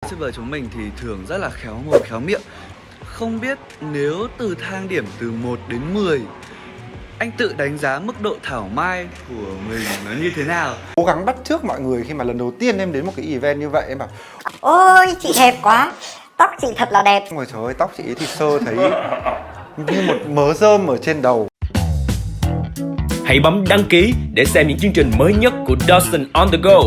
shipper chúng mình thì thường rất là khéo mồm khéo miệng. Không biết nếu từ thang điểm từ 1 đến 10, anh tự đánh giá mức độ thảo mai của mình nó như thế nào? Cố gắng bắt chước mọi người khi mà lần đầu tiên em đến một cái event như vậy, em bảo ôi chị đẹp quá, tóc chị thật là đẹp. ôi trời ơi, tóc chị ấy thì sơ thấy như một mớ rơm ở trên đầu. Hãy bấm đăng ký để xem những chương trình mới nhất của Dustin on the go.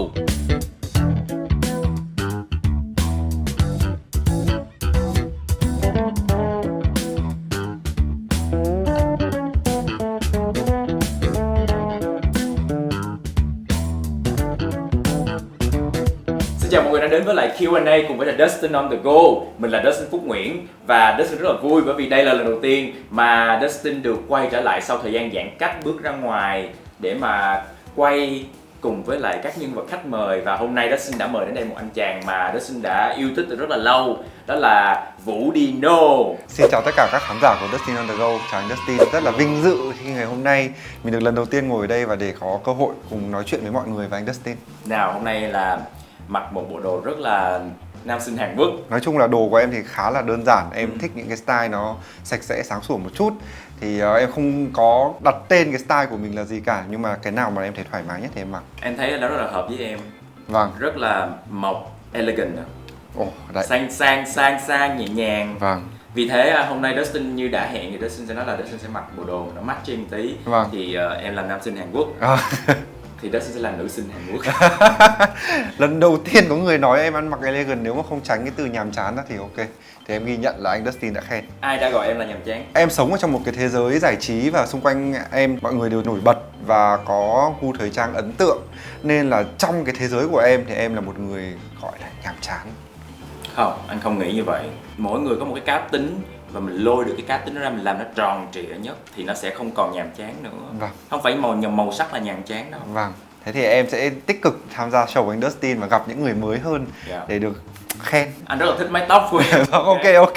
Xin chào mọi người đã đến với lại Q&A cùng với là Dustin on the go. Mình là Dustin Phúc Nguyễn và Dustin rất là vui bởi vì đây là lần đầu tiên mà Dustin được quay trở lại sau thời gian giãn cách, bước ra ngoài để mà quay cùng với lại các nhân vật khách mời. Và hôm nay Dustin đã mời đến đây một anh chàng mà Dustin đã yêu thích từ rất là lâu, đó là Vũ Dino. Xin chào tất cả các khán giả của Dustin on the go. Chào anh Dustin, rất là vinh dự khi ngày hôm nay mình được lần đầu tiên ngồi ở đây và để có cơ hội cùng nói chuyện với mọi người và anh Dustin. Nào, hôm nay là mặc một bộ đồ rất là nam sinh Hàn Quốc. Nói chung là đồ của em thì khá là đơn giản. Em thích những cái style nó sạch sẽ, sáng sủa một chút. Thì em không có đặt tên cái style của mình là gì cả. Nhưng mà cái nào mà em thấy thoải mái nhất thì em mặc. Em thấy nó rất là hợp với em. Vâng. Rất là mộc, elegant. Ồ, đấy. Sang nhẹ nhàng. Vâng. Vì thế hôm nay Dustin như đã hẹn thì Dustin sẽ nói là Dustin sẽ mặc bộ đồ nó matching một tí. Vâng. Thì em làm nam sinh Hàn Quốc. Thì Dustin sẽ là nữ sinh Hàn Quốc. Lần đầu tiên có người nói em ăn mặc elegant, nếu mà không tránh cái từ nhàm chán đó thì ok. Thì em ghi nhận là anh Dustin đã khen. Ai đã gọi em là nhàm chán? Em sống ở trong một cái thế giới giải trí và xung quanh em mọi người đều nổi bật và có gu thời trang ấn tượng. Nên là trong cái thế giới của em thì em là một người gọi là nhàm chán. Không, anh không nghĩ như vậy. Mỗi người có một cái cá tính và mình lôi được cái cá tính đó ra, mình làm nó tròn trịa nhất thì nó sẽ không còn nhàm chán nữa. Vâng. Không phải màu sắc là nhàm chán đâu. Vâng. Thế thì em sẽ tích cực tham gia show của anh Dustin và gặp những người mới hơn để được khen. Anh rất là thích mái tóc của em. Vâng, ok.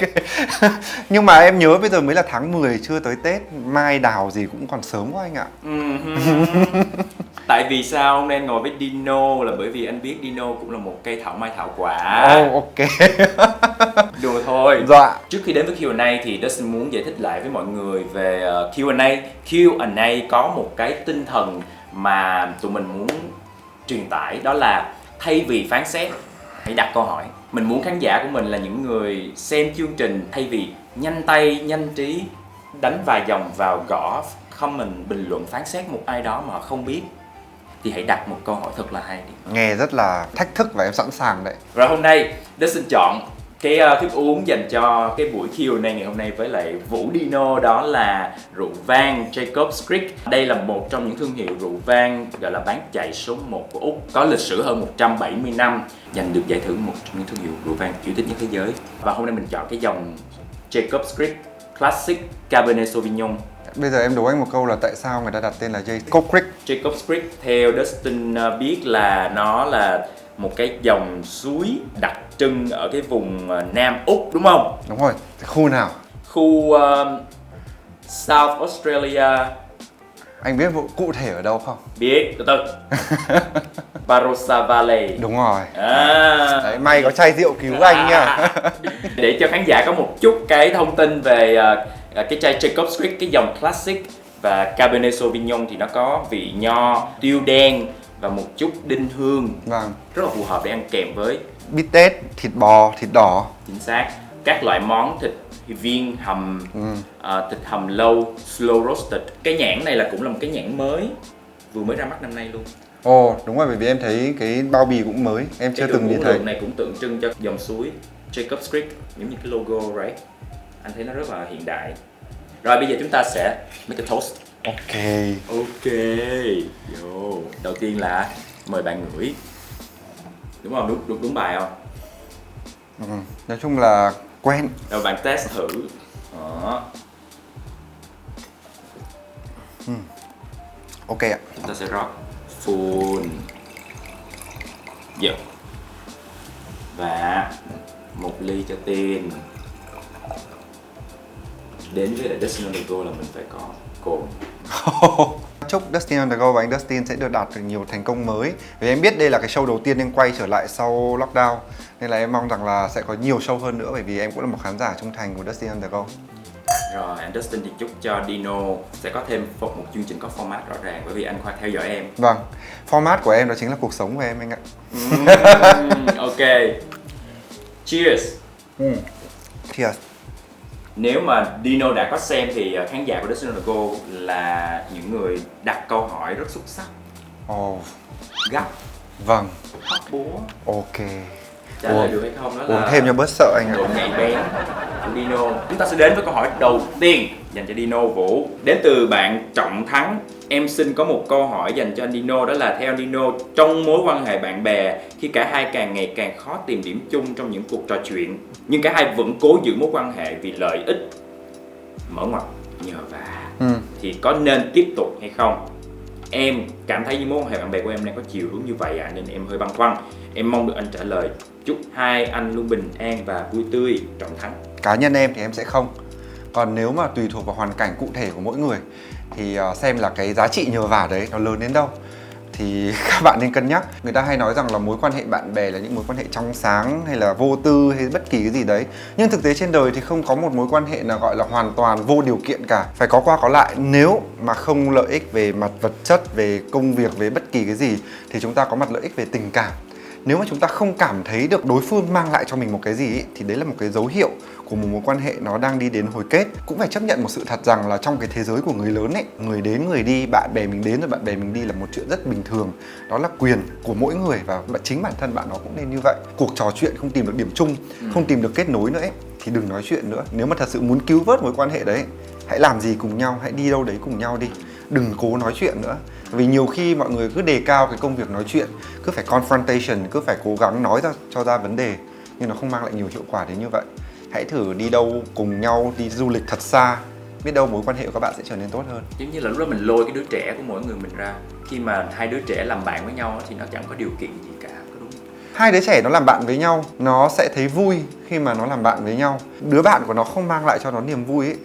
Nhưng mà em nhớ bây giờ mới là tháng 10, chưa tới Tết. Mai đào gì cũng còn sớm quá anh ạ. Tại vì sao hôm nay anh ngồi với Dino là bởi vì anh biết Dino cũng là một cây thảo mai thảo quả. Ok. Đùa thôi. Dạ. Trước khi đến với Q&A thì Dustin muốn giải thích lại với mọi người về Q&A. Q&A có một cái tinh thần mà tụi mình muốn truyền tải, đó là thay vì phán xét, hãy đặt câu hỏi. Mình muốn khán giả của mình là những người xem chương trình, thay vì nhanh tay, nhanh trí, đánh vài dòng vào gõ comment, bình luận phán xét một ai đó mà họ không biết, thì hãy đặt một câu hỏi thật là hay đi. Nghe rất là thách thức và em sẵn sàng đấy. Rồi hôm nay Dustin chọn cái thức uống dành cho cái buổi Q&A ngày hôm nay với lại Vũ Dino, đó là rượu vang Jacob's Creek. Đây là một trong những thương hiệu rượu vang gọi là bán chạy số 1 của Úc, có lịch sử hơn 170 năm, giành được giải thưởng một trong những thương hiệu rượu vang yêu thích nhất thế giới. Và hôm nay mình chọn cái dòng Jacob's Creek Classic Cabernet Sauvignon. Bây giờ em đố anh một câu là tại sao người ta đặt tên là Jacob's Creek? Jacob's Creek theo Dustin biết là nó là một cái dòng suối đặc trưng ở cái vùng Nam Úc, đúng không? Đúng rồi, khu nào? Khu South Australia. Anh biết cụ thể ở đâu không? Biết, từ từ. Barossa Valley. Đúng rồi. Đấy, may có chai rượu cứu anh nha. Để cho khán giả có một chút cái thông tin về cái chai Jacob's Creek, cái dòng Classic và Cabernet Sauvignon thì nó có vị nho, tiêu đen và một chút đinh hương. Vâng. Rất là phù hợp để ăn kèm với Bít tết, thịt bò, thịt đỏ. chính xác các loại món thịt viên hầm, thịt hầm lâu, slow roasted. Cái nhãn này là cũng là một cái nhãn mới, vừa mới ra mắt năm nay luôn. Ồ, đúng rồi, bởi vì em thấy cái bao bì cũng mới, em chưa từng nhìn thấy. Cái này cũng tượng trưng cho dòng suối Jacob's Creek, giống như cái logo, right? Anh thấy nó rất là hiện đại. Rồi bây giờ chúng ta sẽ make a toast. Ok. Yo. Đầu tiên là mời bạn ngửi. Đúng không? Đúng bài không? Nói chung là quen. Rồi bạn test thử. Đó. Ok ạ. Chúng ta sẽ rót full dầu và một ly cho tiên. Đến với lại Dustin on the go là mình phải có cồn. Chúc Dustin on the Go và anh Dustin sẽ được đạt được nhiều thành công mới. Vì em biết đây là cái show đầu tiên em quay trở lại sau lockdown, nên là em mong rằng là sẽ có nhiều show hơn nữa, bởi vì em cũng là một khán giả trung thành của Dustin on the Go. Rồi, anh Dustin thì chúc cho Dino sẽ có thêm một chương trình có format rõ ràng, bởi vì anh khoa theo dõi em. Vâng, format của em đó chính là cuộc sống của em anh ạ. Ok. Cheers. Cheers. Nếu mà Dino đã có xem thì khán giả của Dustin on the Go là những người đặt câu hỏi rất xuất sắc, Ồ, gấp, vâng, hóc búa. ok. Trả lời được hay không đó là Uống thêm cho bớt sợ anh ạ. độ nhạy bén của Dino. Chúng ta sẽ đến với câu hỏi đầu tiên dành cho Dino Vũ, đến từ bạn Trọng Thắng. Em xin có một câu hỏi dành cho anh Dino, đó là theo Dino, trong mối quan hệ bạn bè, khi cả hai càng ngày càng khó tìm điểm chung trong những cuộc trò chuyện, nhưng cả hai vẫn cố giữ mối quan hệ vì lợi ích, mở ngoặc, nhờ vả, thì có nên tiếp tục hay không? Em cảm thấy những mối quan hệ bạn bè của em đang có chiều hướng như vậy nên em hơi băn khoăn. Em mong được anh trả lời. Chúc hai anh luôn bình an và vui tươi. Trọng Thắng. Cá nhân em thì em sẽ không. Còn nếu mà tùy thuộc vào hoàn cảnh cụ thể của mỗi người thì xem là cái giá trị nhờ vả đấy nó lớn đến đâu thì các bạn nên cân nhắc. Người ta hay nói rằng là mối quan hệ bạn bè là những mối quan hệ trong sáng hay là vô tư hay bất kỳ cái gì đấy. Nhưng thực tế trên đời thì không có một mối quan hệ nào gọi là hoàn toàn vô điều kiện cả. Phải có qua có lại. Nếu mà không lợi ích về mặt vật chất, về công việc, về bất kỳ cái gì thì chúng ta có mặt lợi ích về tình cảm. Nếu mà chúng ta không cảm thấy được đối phương mang lại cho mình một cái gì ấy, thì đấy là một cái dấu hiệu của một mối quan hệ nó đang đi đến hồi kết. Cũng phải chấp nhận một sự thật rằng là trong cái thế giới của người lớn ấy, người đến người đi, bạn bè mình đến rồi bạn bè mình đi là một chuyện rất bình thường. Đó là quyền của mỗi người và chính bản thân bạn nó cũng nên như vậy. Cuộc trò chuyện không tìm được điểm chung, không tìm được kết nối nữa ấy, thì đừng nói chuyện nữa. Nếu mà thật sự muốn cứu vớt mối quan hệ đấy, hãy làm gì cùng nhau, hãy đi đâu đấy cùng nhau đi. Đừng cố nói chuyện nữa. Vì nhiều khi mọi người cứ đề cao cái công việc nói chuyện, cứ phải confrontation, cứ phải cố gắng nói ra cho ra vấn đề, nhưng nó không mang lại nhiều hiệu quả đến như vậy. Hãy thử đi đâu cùng nhau, đi du lịch thật xa, biết đâu mối quan hệ của các bạn sẽ trở nên tốt hơn. Giống như là lúc đó mình lôi cái đứa trẻ của mỗi người mình ra. Khi mà hai đứa trẻ làm bạn với nhau thì nó chẳng có điều kiện gì cả, có đúng không? Hai đứa trẻ nó làm bạn với nhau, nó sẽ thấy vui khi mà nó làm bạn với nhau. Đứa bạn của nó không mang lại cho nó niềm vui ấy,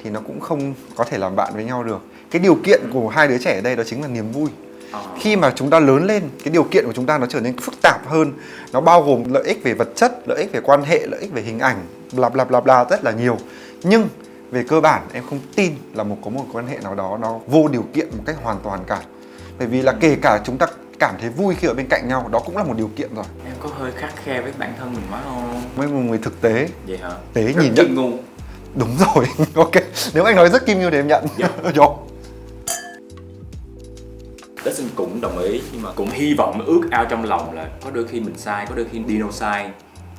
thì nó cũng không có thể làm bạn với nhau được. Cái điều kiện của hai đứa trẻ ở đây đó chính là niềm vui. Khi mà chúng ta lớn lên, cái điều kiện của chúng ta nó trở nên phức tạp hơn. Nó bao gồm lợi ích về vật chất, lợi ích về quan hệ, lợi ích về hình ảnh, bla bla bla bla rất là nhiều. Nhưng về cơ bản em không tin là có một quan hệ nào đó nó vô điều kiện một cách hoàn toàn cả. Bởi vì là kể cả chúng ta cảm thấy vui khi ở bên cạnh nhau, đó cũng là một điều kiện rồi. Em có hơi khắt khe với bản thân mình quá không? Mấy một người thực tế. Vậy hả? Tế Rất nhìn chim nhận. ngu. Đúng rồi, ok. Nếu anh nói rất kim như thì em nhận. Rồi. Dustin cũng đồng ý, nhưng mà cũng hy vọng, ước ao trong lòng là có đôi khi mình sai, có đôi khi Dino sai.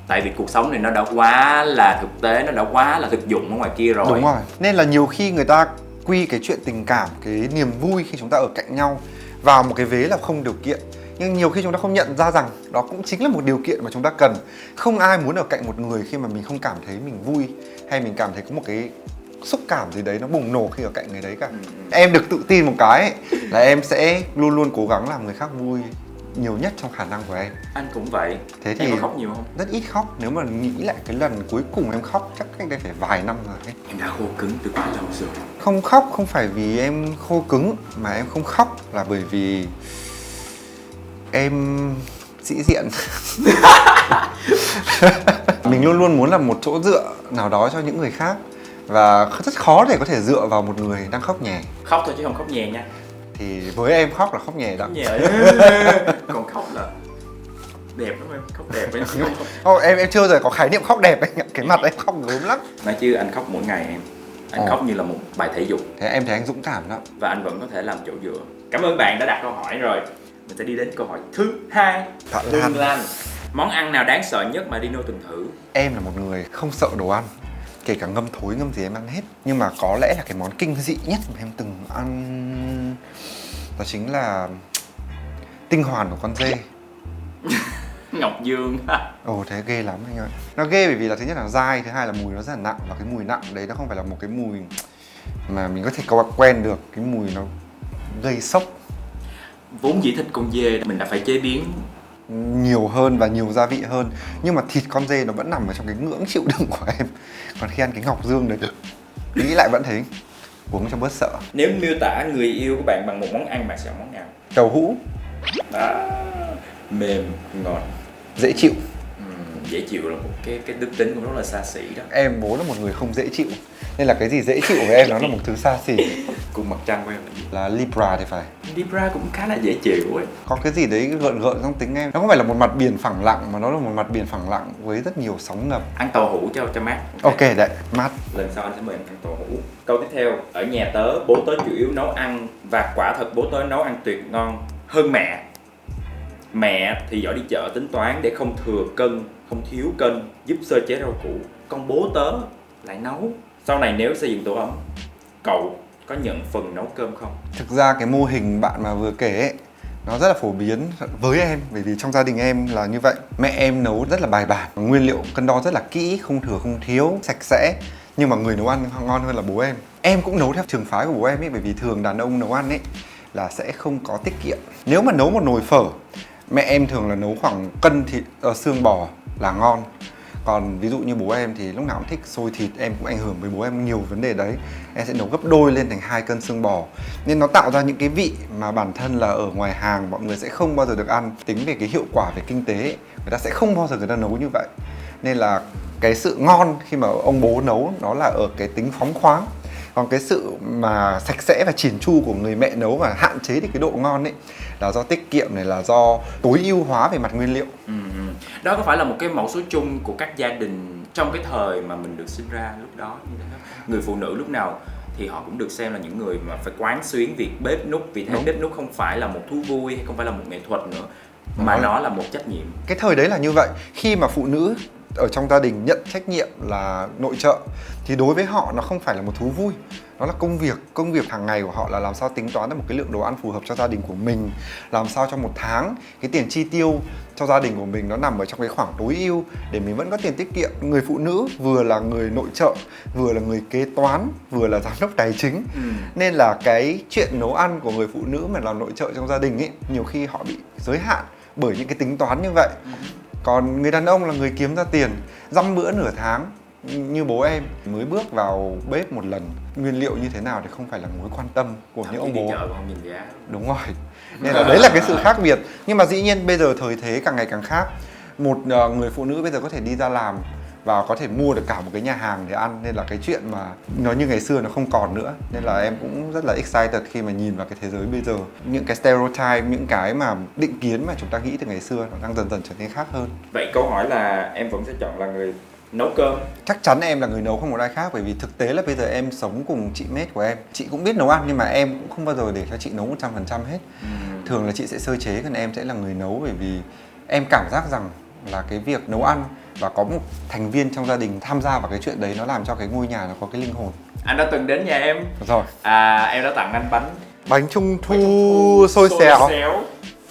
Tại vì cuộc sống này nó đã quá là thực tế, nó đã quá là thực dụng ở ngoài kia rồi. Đúng rồi. Nên là nhiều khi người ta quy cái chuyện tình cảm, cái niềm vui khi chúng ta ở cạnh nhau vào một cái vế là không điều kiện. Nhưng nhiều khi chúng ta không nhận ra rằng đó cũng chính là một điều kiện mà chúng ta cần. Không ai muốn ở cạnh một người khi mà mình không cảm thấy mình vui, hay mình cảm thấy có một cái xúc cảm gì đấy nó bùng nổ khi ở cạnh người đấy cả. Em được tự tin một cái ấy, là em sẽ luôn luôn cố gắng làm người khác vui nhiều nhất trong khả năng của em. Anh cũng vậy. Thế thì em có khóc nhiều không? rất ít khóc. Nếu mà nghĩ lại cái lần cuối cùng em khóc chắc cách đây phải vài năm rồi ấy. Em đã khô cứng từ quá lâu rồi. Không khóc không phải vì em khô cứng, mà em không khóc là bởi vì em sĩ diện. Mình luôn luôn muốn là một chỗ dựa nào đó cho những người khác. Và rất khó để có thể dựa vào một người đang khóc nhè. Khóc thôi chứ không khóc nhè nha. Thì với em khóc là khóc nhè đó. Khóc nhè. Còn khóc là đẹp lắm em, khóc đẹp em. Oh, em chưa bao giờ có khái niệm khóc đẹp anh ạ. Cái mặt em khóc gớm lắm. Nói chứ anh khóc mỗi ngày em. Anh khóc như là một bài thể dục. Thế em thấy anh dũng cảm đó. Và anh vẫn có thể làm chỗ dựa. Cảm ơn bạn đã đặt câu hỏi rồi. Mình sẽ đi đến câu hỏi thứ 2. Hương Lan. Món ăn nào đáng sợ nhất mà Dino từng thử? Em là một người không sợ đồ ăn. Kể cả ngâm thối ngâm gì em ăn hết. Nhưng mà có lẽ là cái món kinh dị nhất mà em từng ăn đó chính là tinh hoàn của con dê. Ngọc Dương. Ồ thế ghê lắm anh ơi. Nó ghê bởi vì là thứ nhất là dai, thứ hai là mùi nó rất là nặng. Và cái mùi nặng đấy nó không phải là một cái mùi mà mình có thể quen được. Cái mùi nó gây sốc. Vốn dĩ thịt con dê mình đã phải chế biến nhiều hơn và nhiều gia vị hơn. Nhưng mà thịt con dê nó vẫn nằm ở trong cái ngưỡng chịu đựng của em. Còn khi ăn cái Ngọc Dương đấy, nghĩ lại vẫn thấy uống cho bớt sợ. Nếu miêu tả người yêu của bạn bằng một món ăn, bạn sẽ chọn món nào? Tàu hũ, Mềm, ngọt, dễ chịu. dễ chịu là một cái đức tính cũng rất là xa xỉ đó. Em vốn là một người không dễ chịu, nên là cái gì dễ chịu với em nó là một thứ xa xỉ. Cùng mặt trăng của em là gì? Là Libra thì phải. Libra cũng khá là dễ chịu ấy. Có cái gì đấy gợn gợn trong tính em. Nó không phải là một mặt biển phẳng lặng, mà nó là một mặt biển phẳng lặng với rất nhiều sóng ngầm. Ăn tàu hũ cho mát. Ok đấy, mát. Lần sau anh sẽ mời em ăn tàu hũ. Câu tiếp theo, ở nhà tớ, bố tớ chủ yếu nấu ăn và quả thật bố tớ nấu ăn tuyệt ngon hơn mẹ. Mẹ thì giỏi đi chợ tính toán để không thừa cân, không thiếu cân, giúp sơ chế rau củ. Còn bố tớ lại nấu. Sau này nếu xây dựng tổ ấm, cậu có nhận phần nấu cơm không? Thực ra cái mô hình bạn mà vừa kể ấy, nó rất là phổ biến với em, bởi vì trong gia đình em là như vậy. Mẹ em nấu rất là bài bản, nguyên liệu cân đo rất là kỹ, không thừa không thiếu, sạch sẽ. Nhưng mà người nấu ăn ngon hơn là bố em. Em cũng nấu theo trường phái của bố em ấy, bởi vì thường đàn ông nấu ăn ấy là sẽ không có tiết kiệm. Nếu mà nấu một nồi phở, mẹ em thường là nấu khoảng cân thịt xương bò là ngon. Còn ví dụ như bố em thì lúc nào cũng thích xôi thịt, em cũng ảnh hưởng với bố em nhiều vấn đề đấy. Em sẽ nấu gấp đôi lên thành 2 cân xương bò. Nên nó tạo ra những cái vị mà bản thân là ở ngoài hàng mọi người sẽ không bao giờ được ăn. Tính về cái hiệu quả về kinh tế ấy, người ta sẽ không bao giờ người ta nấu như vậy. Nên là cái sự ngon khi mà ông bố nấu nó là ở cái tính phóng khoáng. Còn cái sự mà sạch sẽ và chỉn chu của người mẹ nấu và hạn chế đi cái độ ngon ấy là do tiết kiệm này, là do tối ưu hóa về mặt nguyên liệu. Đó có phải là một cái mẫu số chung của các gia đình trong cái thời mà mình được sinh ra lúc đó như thế không? Người phụ nữ lúc nào thì họ cũng được xem là những người mà phải quán xuyến việc bếp núc. Vì thế bếp núc không phải là một thú vui hay không phải là một nghệ thuật nữa, mà nó là một trách nhiệm. Cái thời đấy là như vậy. Khi mà phụ nữ ở trong gia đình nhận trách nhiệm là nội trợ thì đối với họ nó không phải là một thú vui, nó là công việc hàng ngày của họ là làm sao tính toán được một cái lượng đồ ăn phù hợp cho gia đình của mình, làm sao cho một tháng cái tiền chi tiêu cho gia đình của mình nó nằm ở trong cái khoảng tối ưu để mình vẫn có tiền tiết kiệm. Người phụ nữ vừa là người nội trợ, vừa là người kế toán, vừa là giám đốc tài chính. Nên là cái chuyện nấu ăn của người phụ nữ mà làm nội trợ trong gia đình ấy, nhiều khi họ bị giới hạn bởi những cái tính toán như vậy. Còn người đàn ông là người kiếm ra tiền, dăm bữa nửa tháng. Như bố em mới bước vào bếp một lần, nguyên liệu như thế nào thì không phải là mối quan tâm của những ông bố. Đi chợ còn không nhìn giá. Đúng rồi. Nên là đấy là cái sự khác biệt. Nhưng mà dĩ nhiên bây giờ thời thế càng ngày càng khác. Một người phụ nữ bây giờ có thể đi ra làm và có thể mua được cả một cái nhà hàng để ăn. Nên là cái chuyện mà nó như ngày xưa nó không còn nữa. Nên là em cũng rất là excited khi mà nhìn vào cái thế giới bây giờ. Những cái stereotype, những cái mà định kiến mà chúng ta nghĩ từ ngày xưa nó đang dần dần trở nên khác hơn. Vậy câu hỏi là em vẫn sẽ chọn là người nấu cơm? Chắc chắn em là người nấu, không một ai khác. Bởi vì thực tế là bây giờ em sống cùng chị mate của em. Chị cũng biết nấu ăn nhưng mà em cũng không bao giờ để cho chị nấu 100% hết. Thường là chị sẽ sơ chế, còn em sẽ là người nấu. Bởi vì em cảm giác rằng là cái việc nấu ăn và có một thành viên trong gia đình tham gia vào cái chuyện đấy, nó làm cho cái ngôi nhà nó có cái linh hồn. Anh đã từng đến nhà em. Rồi. Em đã tặng anh Bánh trung thu xôi xéo.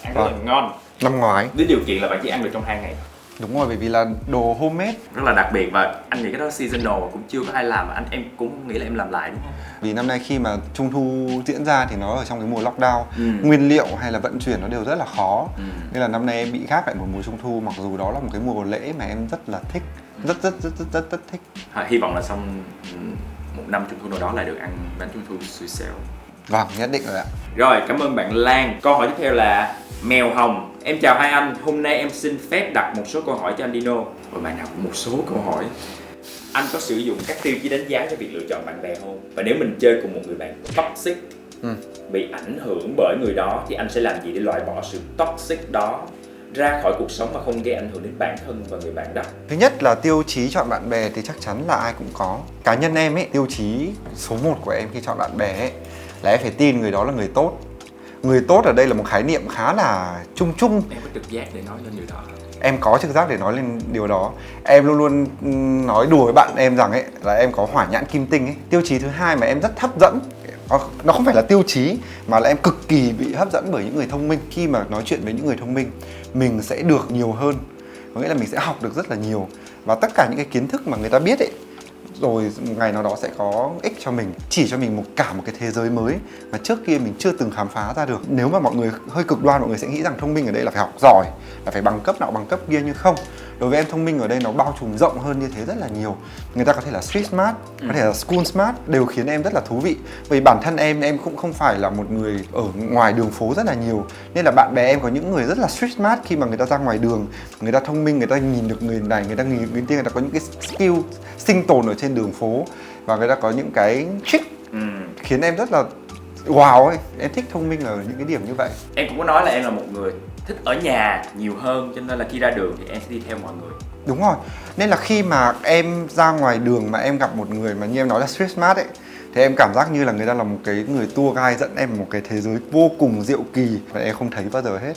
Ăn rất là ngon. Năm ngoái. Với điều kiện là bạn chỉ ăn được trong 2 ngày. Đúng rồi, bởi vì là đồ homemade. Rất là đặc biệt và anh nghĩ cái đó seasonal mà cũng chưa có ai làm, mà em cũng không nghĩ là em làm lại đúng không? Vì năm nay khi mà Trung thu diễn ra thì nó ở trong cái mùa lockdown, nguyên liệu hay là vận chuyển nó đều rất là khó. Nên là năm nay em bị gác lại một mùa Trung thu, mặc dù đó là một cái mùa lễ mà em rất là thích, rất thích. Hy vọng là xong một năm Trung thu nào đó lại được ăn bánh Trung thu xui xẻo. Vâng, nhất định rồi ạ. Rồi, cảm ơn bạn Lan. Câu hỏi tiếp theo là Mèo Hồng. Em chào hai anh, hôm nay em xin phép đặt một số câu hỏi cho anh Dino. Rồi bạn nào cũng một số câu hỏi. Anh có sử dụng các tiêu chí đánh giá cho việc lựa chọn bạn bè không? Và nếu mình chơi cùng một người bạn toxic, bị ảnh hưởng bởi người đó, thì anh sẽ làm gì để loại bỏ sự toxic đó ra khỏi cuộc sống mà không gây ảnh hưởng đến bản thân và người bạn đó? Thứ nhất là tiêu chí chọn bạn bè thì chắc chắn là ai cũng có. Cá nhân em ấy, tiêu chí số 1 của em khi chọn bạn bè ấy là em phải tin người đó là người tốt. Người tốt ở đây là một khái niệm khá là chung. Em có trực giác để nói lên điều đó? Em có trực giác để nói lên điều đó. Em luôn luôn nói đùa với bạn em rằng ấy là em có hỏa nhãn kim tinh ấy. Tiêu chí thứ hai mà em rất hấp dẫn, nó không phải là tiêu chí mà là em cực kỳ bị hấp dẫn bởi những người thông minh. Khi mà nói chuyện với những người thông minh, mình sẽ được nhiều hơn. Có nghĩa là mình sẽ học được rất là nhiều. Và tất cả những cái kiến thức mà người ta biết ấy, rồi một ngày nào đó sẽ có ích cho mình, chỉ cho mình cả một cái thế giới mới mà trước kia mình chưa từng khám phá ra được. Nếu mà mọi người hơi cực đoan, mọi người sẽ nghĩ rằng thông minh ở đây là phải học giỏi, là phải bằng cấp nào bằng cấp kia, nhưng không. Đối với em thông minh ở đây nó bao trùm rộng hơn như thế rất là nhiều. Người ta có thể là street smart, có thể là school smart, đều khiến em rất là thú vị. Vì bản thân em cũng không phải là một người ở ngoài đường phố rất là nhiều, nên là bạn bè em có những người rất là street smart. Khi mà người ta ra ngoài đường, người ta thông minh, người ta nhìn được người này, người ta nhìn người ta có những cái skill sinh tồn ở trên đường phố, và người ta có những cái trick khiến em rất là wow ấy. Em thích thông minh ở những cái điểm như vậy. Em cũng có nói là em là một người thích ở nhà nhiều hơn, cho nên là khi ra đường thì em sẽ đi theo mọi người. Đúng rồi. Nên là khi mà em ra ngoài đường mà em gặp một người mà như em nói là street smart ấy, thì em cảm giác như là người ta là một cái người tour guide dẫn em một cái thế giới vô cùng diệu kỳ và em không thấy bao giờ hết.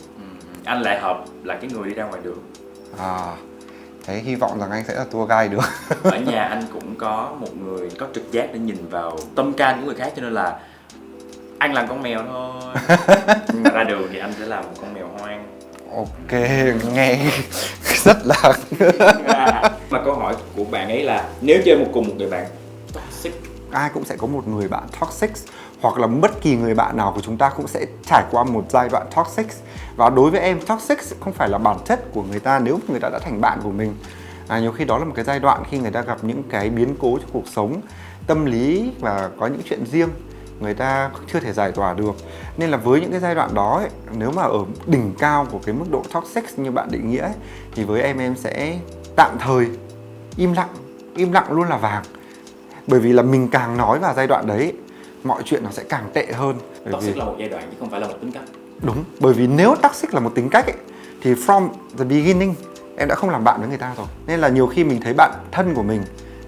Anh lại hợp là cái người đi ra ngoài đường. Thế hy vọng rằng anh sẽ là tour guide được. Ở nhà anh cũng có một người có trực giác để nhìn vào tâm can của người khác, cho nên là anh làm con mèo thôi. Nhưng mà ra đường thì anh sẽ làm một con mèo hoang. Ok, nghe rất là Và câu hỏi của bạn ấy là nếu chơi cùng một người bạn toxic, ai cũng sẽ có một người bạn toxic, hoặc là bất kỳ người bạn nào của chúng ta cũng sẽ trải qua một giai đoạn toxic. Và đối với em, toxic không phải là bản chất của người ta nếu người ta đã thành bạn của mình. Nhiều khi đó là một cái giai đoạn khi người ta gặp những cái biến cố trong cuộc sống, tâm lý và có những chuyện riêng người ta chưa thể giải tỏa được. Nên là với những cái giai đoạn đó ấy, nếu mà ở đỉnh cao của cái mức độ toxic như bạn định nghĩa ấy, thì với em sẽ tạm thời im lặng luôn là vàng. Bởi vì là mình càng nói vào giai đoạn đấy, mọi chuyện nó sẽ càng tệ hơn. Toxic là một giai đoạn chứ không phải là một tính cách. Đúng, bởi vì nếu toxic là một tính cách ấy, thì from the beginning em đã không làm bạn với người ta rồi. Nên là nhiều khi mình thấy bạn thân của mình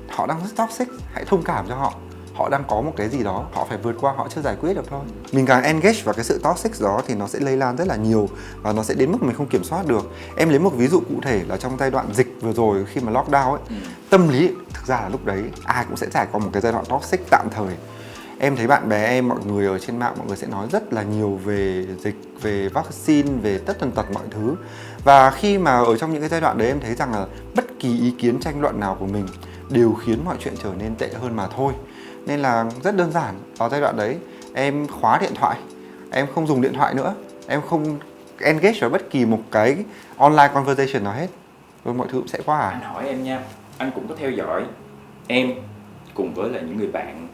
họ đang rất toxic, hãy thông cảm cho họ. Họ đang có một cái gì đó, họ phải vượt qua, họ chưa giải quyết được thôi. Mình càng engage vào cái sự toxic đó thì nó sẽ lây lan rất là nhiều và nó sẽ đến mức mình không kiểm soát được. Em lấy một ví dụ cụ thể là trong giai đoạn dịch vừa rồi khi mà lockdown ấy, tâm lý thực ra là lúc đấy ai cũng sẽ trải qua một cái giai đoạn toxic tạm thời. Em thấy bạn bè em, mọi người ở trên mạng, mọi người sẽ nói rất là nhiều về dịch, về vaccine, về tất tần tật mọi thứ. Và khi mà ở trong những cái giai đoạn đấy em thấy rằng là bất kỳ ý kiến tranh luận nào của mình đều khiến mọi chuyện trở nên tệ hơn mà thôi. Nên là rất đơn giản, vào giai đoạn đấy em khóa điện thoại, em không dùng điện thoại nữa, em không engage vào bất kỳ một cái online conversation nào hết, rồi mọi thứ cũng sẽ qua. Anh hỏi em nha, anh cũng có theo dõi em cùng với lại những người bạn.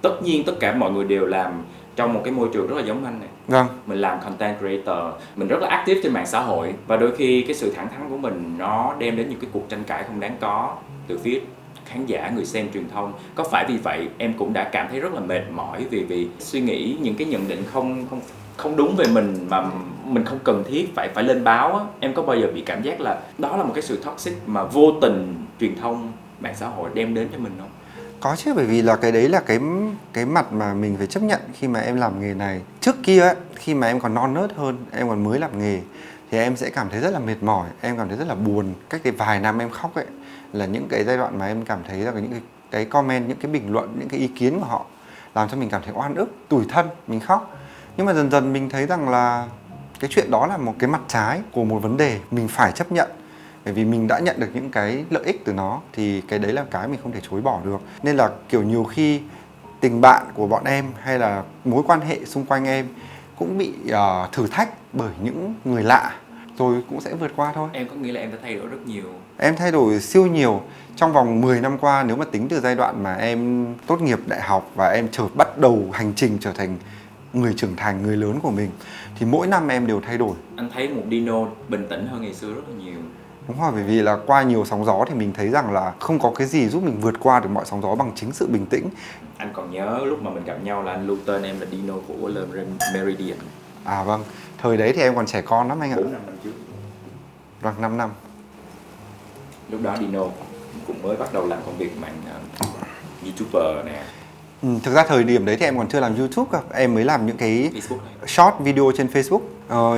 Tất nhiên tất cả mọi người đều làm trong một cái môi trường rất là giống anh này. Vâng. Mình làm content creator, mình rất là active trên mạng xã hội, và đôi khi cái sự thẳng thắn của mình nó đem đến những cái cuộc tranh cãi không đáng có từ phía khán giả, người xem, truyền thông. Có phải vì vậy em cũng đã cảm thấy rất là mệt mỏi vì suy nghĩ những cái nhận định không đúng về mình mà mình không cần thiết phải lên báo á? Em có bao giờ bị cảm giác là đó là một cái sự toxic mà vô tình truyền thông, mạng xã hội đem đến cho mình không? Có chứ, bởi vì là cái đấy là cái mặt mà mình phải chấp nhận khi mà em làm nghề này. Trước kia ấy, khi mà em còn non nớt hơn, em còn mới làm nghề thì em sẽ cảm thấy rất là mệt mỏi, em cảm thấy rất là buồn. Cách đây vài năm em khóc ấy là những cái giai đoạn mà em cảm thấy là những cái comment, những cái bình luận, những cái ý kiến của họ làm cho mình cảm thấy oan ức, tủi thân, mình khóc. Nhưng mà dần dần mình thấy rằng là cái chuyện đó là một cái mặt trái của một vấn đề mình phải chấp nhận. Bởi vì mình đã nhận được những cái lợi ích từ nó thì cái đấy là cái mình không thể chối bỏ được. Nên là kiểu nhiều khi tình bạn của bọn em hay là mối quan hệ xung quanh em cũng bị thử thách bởi những người lạ, rồi cũng sẽ vượt qua thôi. Em có nghĩ là em đã thay đổi rất nhiều? Em thay đổi siêu nhiều. Trong vòng 10 năm qua, nếu mà tính từ giai đoạn mà em tốt nghiệp đại học và em bắt đầu hành trình trở thành người trưởng thành, người lớn của mình, thì mỗi năm em đều thay đổi. Anh thấy một Dino bình tĩnh hơn ngày xưa rất là nhiều. Đúng rồi, bởi vì là qua nhiều sóng gió thì mình thấy rằng là không có cái gì giúp mình vượt qua được mọi sóng gió bằng chính sự bình tĩnh. Anh còn nhớ lúc mà mình gặp nhau là anh lưu tên em là Dino của Le Méridien. À vâng, thời đấy thì em còn trẻ con lắm anh ạ. 4-5 năm trước. Vâng, 5 năm. Lúc đó Dino cũng mới bắt đầu làm công việc mạng YouTuber nè. Thực ra thời điểm đấy thì em còn chưa làm YouTube cơ. Em mới làm những cái Facebook này. short video trên Facebook.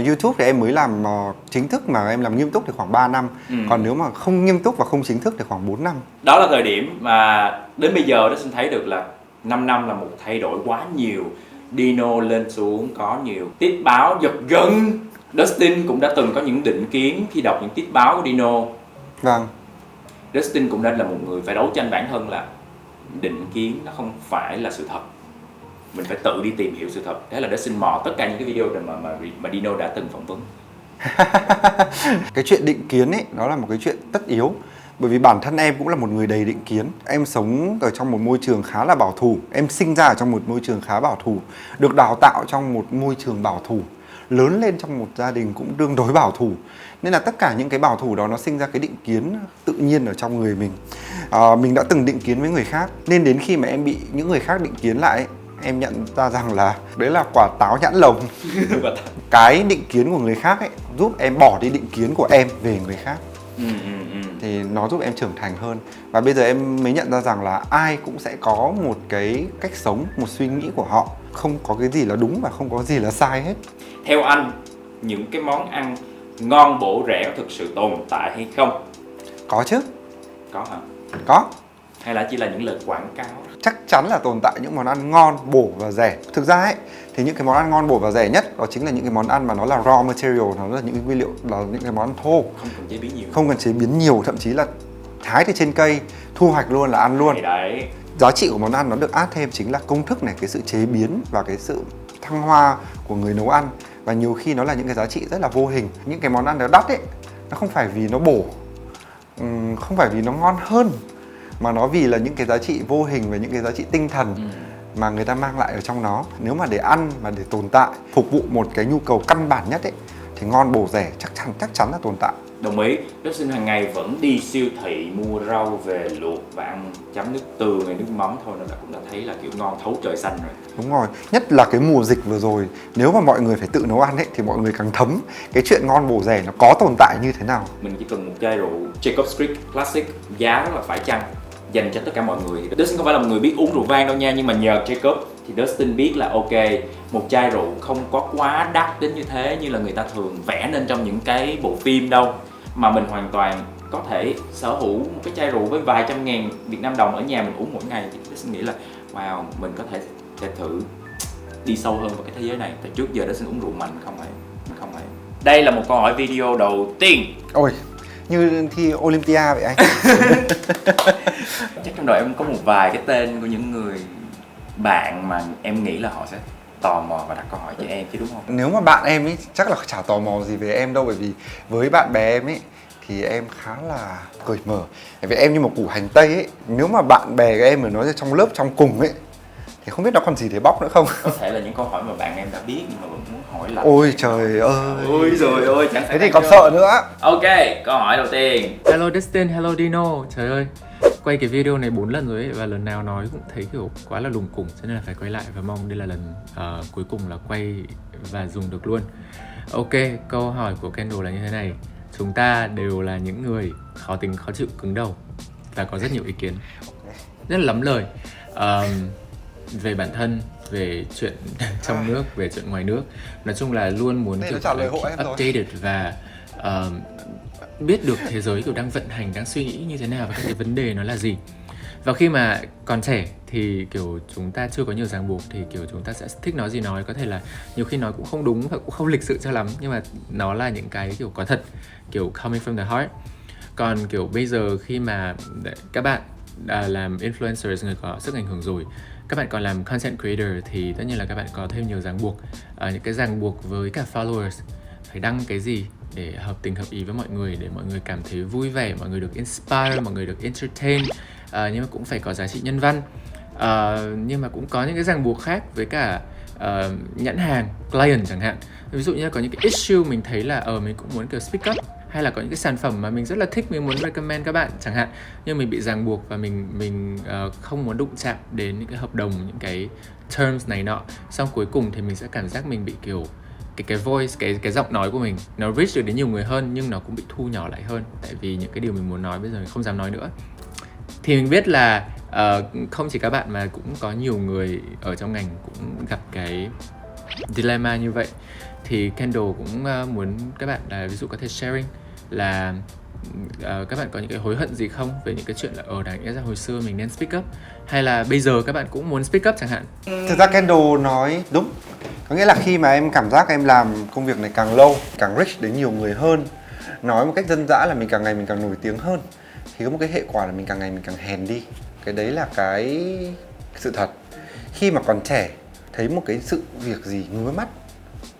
YouTube thì em mới làm chính thức, mà em làm nghiêm túc thì khoảng 3 năm. Còn nếu mà không nghiêm túc và không chính thức thì khoảng 4 năm. Đó là thời điểm mà đến bây giờ đó xin thấy được là 5 năm là một thay đổi quá nhiều. Dino lên xuống có nhiều tiết báo giật gân. Dustin cũng đã từng có những định kiến khi đọc những tiết báo của Dino. Vâng. Dustin cũng đã là một người phải đấu tranh bản thân là định kiến nó không phải là sự thật, mình phải tự đi tìm hiểu sự thật. Thế là Dustin mò tất cả những cái video mà Dino đã từng phỏng vấn. Cái chuyện định kiến ấy, nó là một cái chuyện tất yếu. Bởi vì bản thân em cũng là một người đầy định kiến. Em sống ở trong một môi trường khá là bảo thủ. Em sinh ra ở trong một môi trường khá bảo thủ, được đào tạo trong một môi trường bảo thủ, lớn lên trong một gia đình cũng tương đối bảo thủ. Nên là tất cả những cái bảo thủ đó nó sinh ra cái định kiến tự nhiên ở trong người mình. Mình đã từng định kiến với người khác, nên đến khi mà em bị những người khác định kiến lại ấy, em nhận ra rằng là đấy là quả táo nhãn lồng. Cái định kiến của người khác ấy giúp em bỏ đi định kiến của em về người khác. Thì nó giúp em trưởng thành hơn. Và bây giờ em mới nhận ra rằng là ai cũng sẽ có một cái cách sống, một suy nghĩ của họ. Không có cái gì là đúng và không có gì là sai hết. Theo anh, những cái món ăn ngon bổ rẻ có thực sự tồn tại hay không? Có chứ. Có hả? Có. Hay là chỉ là những lời quảng cáo? Chắc chắn là tồn tại những món ăn ngon, bổ và rẻ. Thực ra ấy, thì những cái món ăn ngon, bổ và rẻ nhất đó chính là những cái món ăn mà nó là raw material, nó là những cái nguyên liệu, là những cái món ăn thô. Không cần chế biến nhiều. Không cần chế biến nhiều, thậm chí là hái từ trên cây, thu hoạch luôn là ăn luôn. Đấy. Giá trị của món ăn nó được áp thêm chính là công thức này, cái sự chế biến và cái sự thăng hoa của người nấu ăn. Và nhiều khi nó là những cái giá trị rất là vô hình. Những cái món ăn nó đắt ấy, nó không phải vì nó bổ, không phải vì nó ngon hơn, mà nó vì là những cái giá trị vô hình và những cái giá trị tinh thần mà người ta mang lại ở trong nó. Nếu mà để ăn mà để tồn tại, phục vụ một cái nhu cầu căn bản nhất ấy, thì ngon bổ rẻ chắc chắn là tồn tại. Đồng ý. Dustin hàng ngày vẫn đi siêu thị mua rau về luộc và ăn chấm nước tương hay nước mắm thôi, nên là cũng đã thấy là kiểu ngon thấu trời xanh rồi. Đúng rồi, nhất là cái mùa dịch vừa rồi, nếu mà mọi người phải tự nấu ăn ấy thì mọi người càng thấm cái chuyện ngon bổ rẻ nó có tồn tại như thế nào. Mình chỉ cần một chai rượu Jacob's Creek Classic giá rất là phải chăng dành cho tất cả mọi người. Dustin không phải là một người biết uống rượu vang đâu nha, nhưng mà nhờ Jacob thì Dustin biết là ok, một chai rượu không có quá đắt đến như thế như là người ta thường vẽ nên trong những cái bộ phim đâu, mà mình hoàn toàn có thể sở hữu một cái chai rượu với vài trăm ngàn Việt Nam đồng ở nhà mình uống mỗi ngày. Thì Dustin nghĩ là wow, mình có thể thử đi sâu hơn vào cái thế giới này. Tại trước giờ Dustin uống rượu mạnh không hề. Đây là một câu hỏi video đầu tiên. Ôi, như thi Olympia vậy anh. Chắc trong đầu em có một vài cái tên của những người bạn mà em nghĩ là họ sẽ tò mò và đặt câu hỏi cho em chứ, đúng không? Nếu mà bạn em ấy chắc là chả tò mò gì về em đâu, bởi vì với bạn bè em ấy thì em khá là cởi mở. Bởi vì em như một củ hành tây ấy, nếu mà bạn bè của em mà nói trong lớp trong cùng ấy thì không biết nó còn gì để bóc nữa không. Có thể là những câu hỏi mà bạn em đã biết nhưng mà vẫn muốn hỏi lại. Ôi trời ơi. Ôi rồi ôi, chẳng Thế thì còn sợ nữa. Ok, câu hỏi đầu tiên. Hello Dustin, hello Dino. Trời ơi, quay cái video này 4 lần rồi ấy, và lần nào nói cũng thấy kiểu quá là lùng củng, cho nên là phải quay lại và mong đây là lần cuối cùng là quay và dùng được luôn. Ok, câu hỏi của Kendall là như thế này. Chúng ta đều là những người khó tính, khó chịu, cứng đầu và có rất nhiều ý kiến, rất là lắm lời về bản thân, về chuyện trong nước, về chuyện ngoài nước. Nói chung là luôn muốn kiểu keep updated và biết được thế giới kiểu đang vận hành, đang suy nghĩ như thế nào và các cái vấn đề nó là gì. Và khi mà còn trẻ thì kiểu chúng ta chưa có nhiều ràng buộc thì kiểu chúng ta sẽ thích nói gì nói, có thể là nhiều khi nói cũng không đúng và cũng không lịch sự cho lắm, nhưng mà nó là những cái kiểu có thật, kiểu coming from the heart. Còn kiểu bây giờ khi mà các bạn làm influencers, người có sức ảnh hưởng rồi, các bạn còn làm content creator thì tất nhiên là các bạn có thêm nhiều ràng buộc, những cái ràng buộc với cả followers, phải đăng cái gì để hợp tình hợp ý với mọi người, để mọi người cảm thấy vui vẻ, mọi người được inspire, mọi người được entertain, nhưng mà cũng phải có giá trị nhân văn. Nhưng mà cũng có những cái ràng buộc khác với cả nhãn hàng, client chẳng hạn. Ví dụ như có những cái issue mình thấy là mình cũng muốn kiểu speak up, hay là có những cái sản phẩm mà mình rất là thích, mình muốn recommend các bạn chẳng hạn, nhưng mình bị ràng buộc và mình không muốn đụng chạm đến những cái hợp đồng, những cái terms này nọ. Xong cuối cùng thì mình sẽ cảm giác mình bị kiểu cái voice, cái giọng nói của mình nó reach được đến nhiều người hơn, nhưng nó cũng bị thu nhỏ lại hơn, tại vì những cái điều mình muốn nói bây giờ mình không dám nói nữa. Thì mình biết là không chỉ các bạn mà cũng có nhiều người ở trong ngành cũng gặp cái dilemma như vậy. Thì Kendall cũng muốn các bạn là ví dụ có thể sharing là các bạn có những cái hối hận gì không về những cái chuyện là đáng lẽ ra hồi xưa mình nên speak up, hay là bây giờ các bạn cũng muốn speak up chẳng hạn. Thực ra Kendall nói đúng. Có nghĩa là khi mà em cảm giác em làm công việc này càng lâu, càng reach đến nhiều người hơn, nói một cách dân dã là mình càng ngày mình càng nổi tiếng hơn, thì có một cái hệ quả là mình càng ngày mình càng hèn đi. Cái đấy là cái sự thật. Khi mà còn trẻ, thấy một cái sự việc gì ngứa mắt,